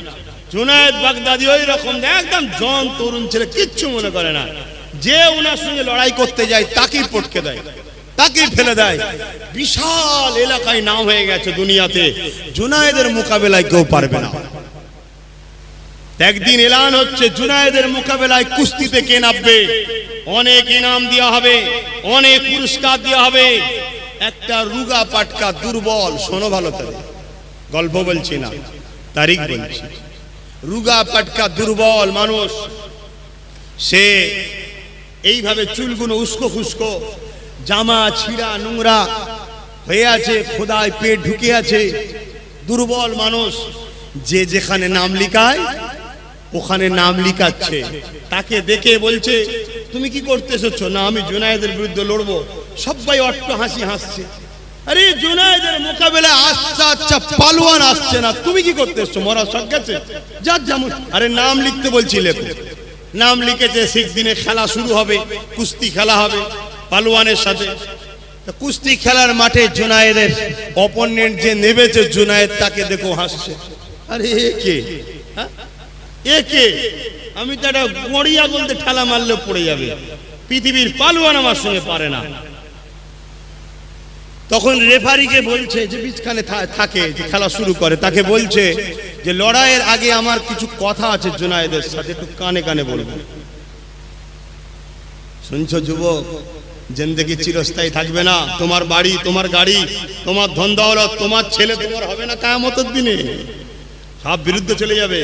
জুনায়েদ বাগদাদি ওই রকম একদম জন তরুণ ছেলে, কিচ্ছু মনে করে না। যে ওনার সঙ্গে লড়াই করতে যায় তাকেই পটকে দেয়, তাকেই ফেলে দেয়। বিশাল এলাকায় নাম হয়ে গেছে দুনিয়াতে, জুনায়েদের মোকাবেলায় কেউ পারবে না। একদিন এলান হচ্ছে জুনায়েদের মোকাবেলায় কুস্তিতে কে নামবে, অনেক ইনাম দেওয়া হবে, অনেক পুরস্কার দেওয়া হবে। একটা রুগা পাটকা দুর্বল, শোনো ভালো করে, গল্প বলছি না, তারিখ বলছি। রুগা পাটকা দুর্বল মানুষ, সে এইভাবে চুলগুলো উস্কো খুস্কো, জামা ছিঁড়া নোংরা হয়ে আছে, খোদায় পেট ঢুকে আছে, দুর্বল মানুষ। যে যেখানে নাম লিখায় ওখানে নাম লিখাচ্ছে। তাকে দেখে বলছে তুমি কি করতে এসেছো? না আমি জুনায়েদের বিরুদ্ধে লড়বো। সবাই অট্ট হাসি হাসছে। আরে জুনায়েদের মোকাবেলায় আসছে, আচ্ছা পালোয়ান আসছে না, তুমি কি করতে এসছো? মরা সব গেছে, যার যেমন। আরে নাম লিখতে বলছি, লেখো। নাম লিখেছে, ঠিক দিনে খেলা শুরু হবে, কুস্তি খেলা হবে পালোয়ানের সাথে। কুস্তি খেলার মাঠে জুনায়েদের অপোনেন্ট যে নেমেছে, জুনায়েদ তাকে দেখো হাসছে। আরে এ কে? এ কে? আমি তো একটা গড়িয়া বলতে ঠেলা মারলে পড়ে যাবে, পৃথিবীর পালোয়ান আমার সঙ্গে পারে না। তখন রেফারিকে বলছে, যে বিচখানে থাকে, যে খেলা শুরু করে, তাকে বলছে যে লড়াইয়ের আগে আমার কিছু কথা আছে জুনায়েদের সাথে, একটু কানে কানে বলবো। শুনছো যুবক, জিন্দেগি চিরস্থায়ী থাকবে না। তোমার বাড়ি, তোমার গাড়ি, তোমার ধন দৌলত, তোমার ছেলে তোমার হবে না কিয়ামতের দিনে, সব বিরুদ্ধে চলে যাবে।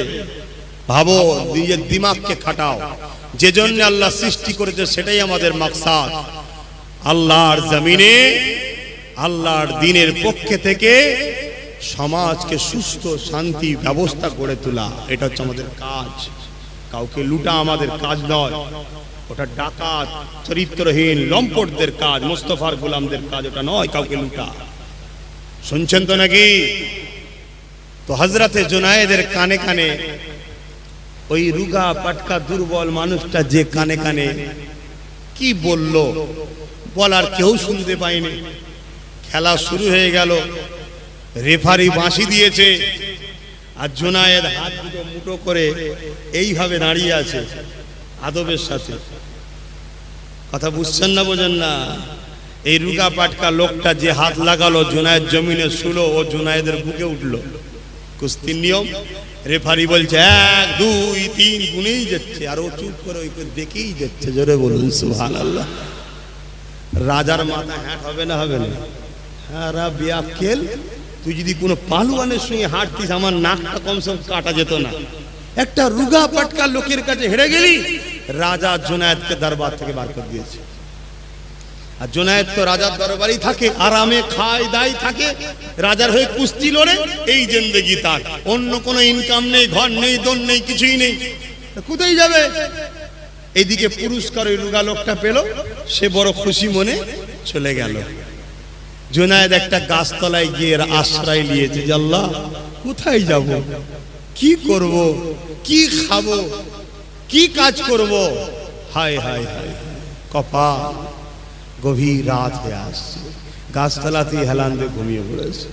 ভাবো, নিজের দিমাগকে খাটাও। যে জন্য আল্লাহ সৃষ্টি করেছে সেটাই আমাদের মাকসাদ, আল্লাহর জমিনে আল্লাহর দ্বীনের পক্ষে থেকে সমাজকে সুস্থ শান্তি ব্যবস্থা গড়ে তোলা, এটা হচ্ছে আমাদের কাজ। কাউকে লুটা আমাদের কাজ নয়, ওটা ডাকাত চরিত্রহীন লম্পটদের কাজ, মুস্তাফার গোলামদের কাজ ওটা নয়, কাউকে লুটা। শুনছেন তো নাকি? তো হযরতে জুনায়েদের কানে কানে ওই রুগা পাটকা দুর্বল মানুষটা যে কানে কানে কি বলল, বলার কেউ শুনতে পায়নি। খেলা শুরু হয়ে গেল, রেফারি বাঁশি দিয়েছে, আর জুনায়েদ হাত দুটো মুঠো করে এইভাবে দাঁড়িয়ে আছে আদবের সাথে। কথা বুঝছেন না বোঝেন না? এই রুগা পাটকা লোকটা যে হাত লাগালো জুনায়েদ জমিনে শুলো, ও জুনায়েদের বুকে উঠলো। কুস্তির নিয়ম, রেফারি বলছে 1 2 3 গুনেই যাচ্ছে, আর ও চুপ করে ওই দেখেই যাচ্ছে। জোরে বলুন সুবহানাল্লাহ। রাজার মাথা হ্যাট হবে না? হবে না? হ্যাঁ রা বিয়াকেল, তুই যদি কোনো পালুয়ানের সঙ্গে হাঁটতিস আমার নাকটা কমসে কম কাটা যেত না। একটা রুগা পাটকা লোকের কাছে হেরে গেলি। রাজা জুনায়েদকে দরবার থেকে বার করে দিয়েছে। আর জুনায়েদ তো রাজার দরবারেই থাকে, আরামে খায় দায় থাকে, রাজার হয়ে কুস্তি লড়ে, এই জিন্দেগি তার। অন্য কোনো ইনকাম নেই, ঘর নেই, দোন নেই, কিছুই নেই, কোথায় যাবে? এইদিকে পুরস্কার ওই রুগা লোকটা পেল, সে বড় খুশি মনে চলে গেল। জুনায়েদ একটা গাছতলায় গিয়ে আশ্রয় নিয়েছে যে আল্লাহ কোথায় যাব, কি করব, কি খাবো, কি কাজ করব? হায় হায় হায় কপাল, গভীর রাত হয়ে আসছে, গাছতলাতেই হেলান দিয়ে ঘুমিয়ে পড়েছে।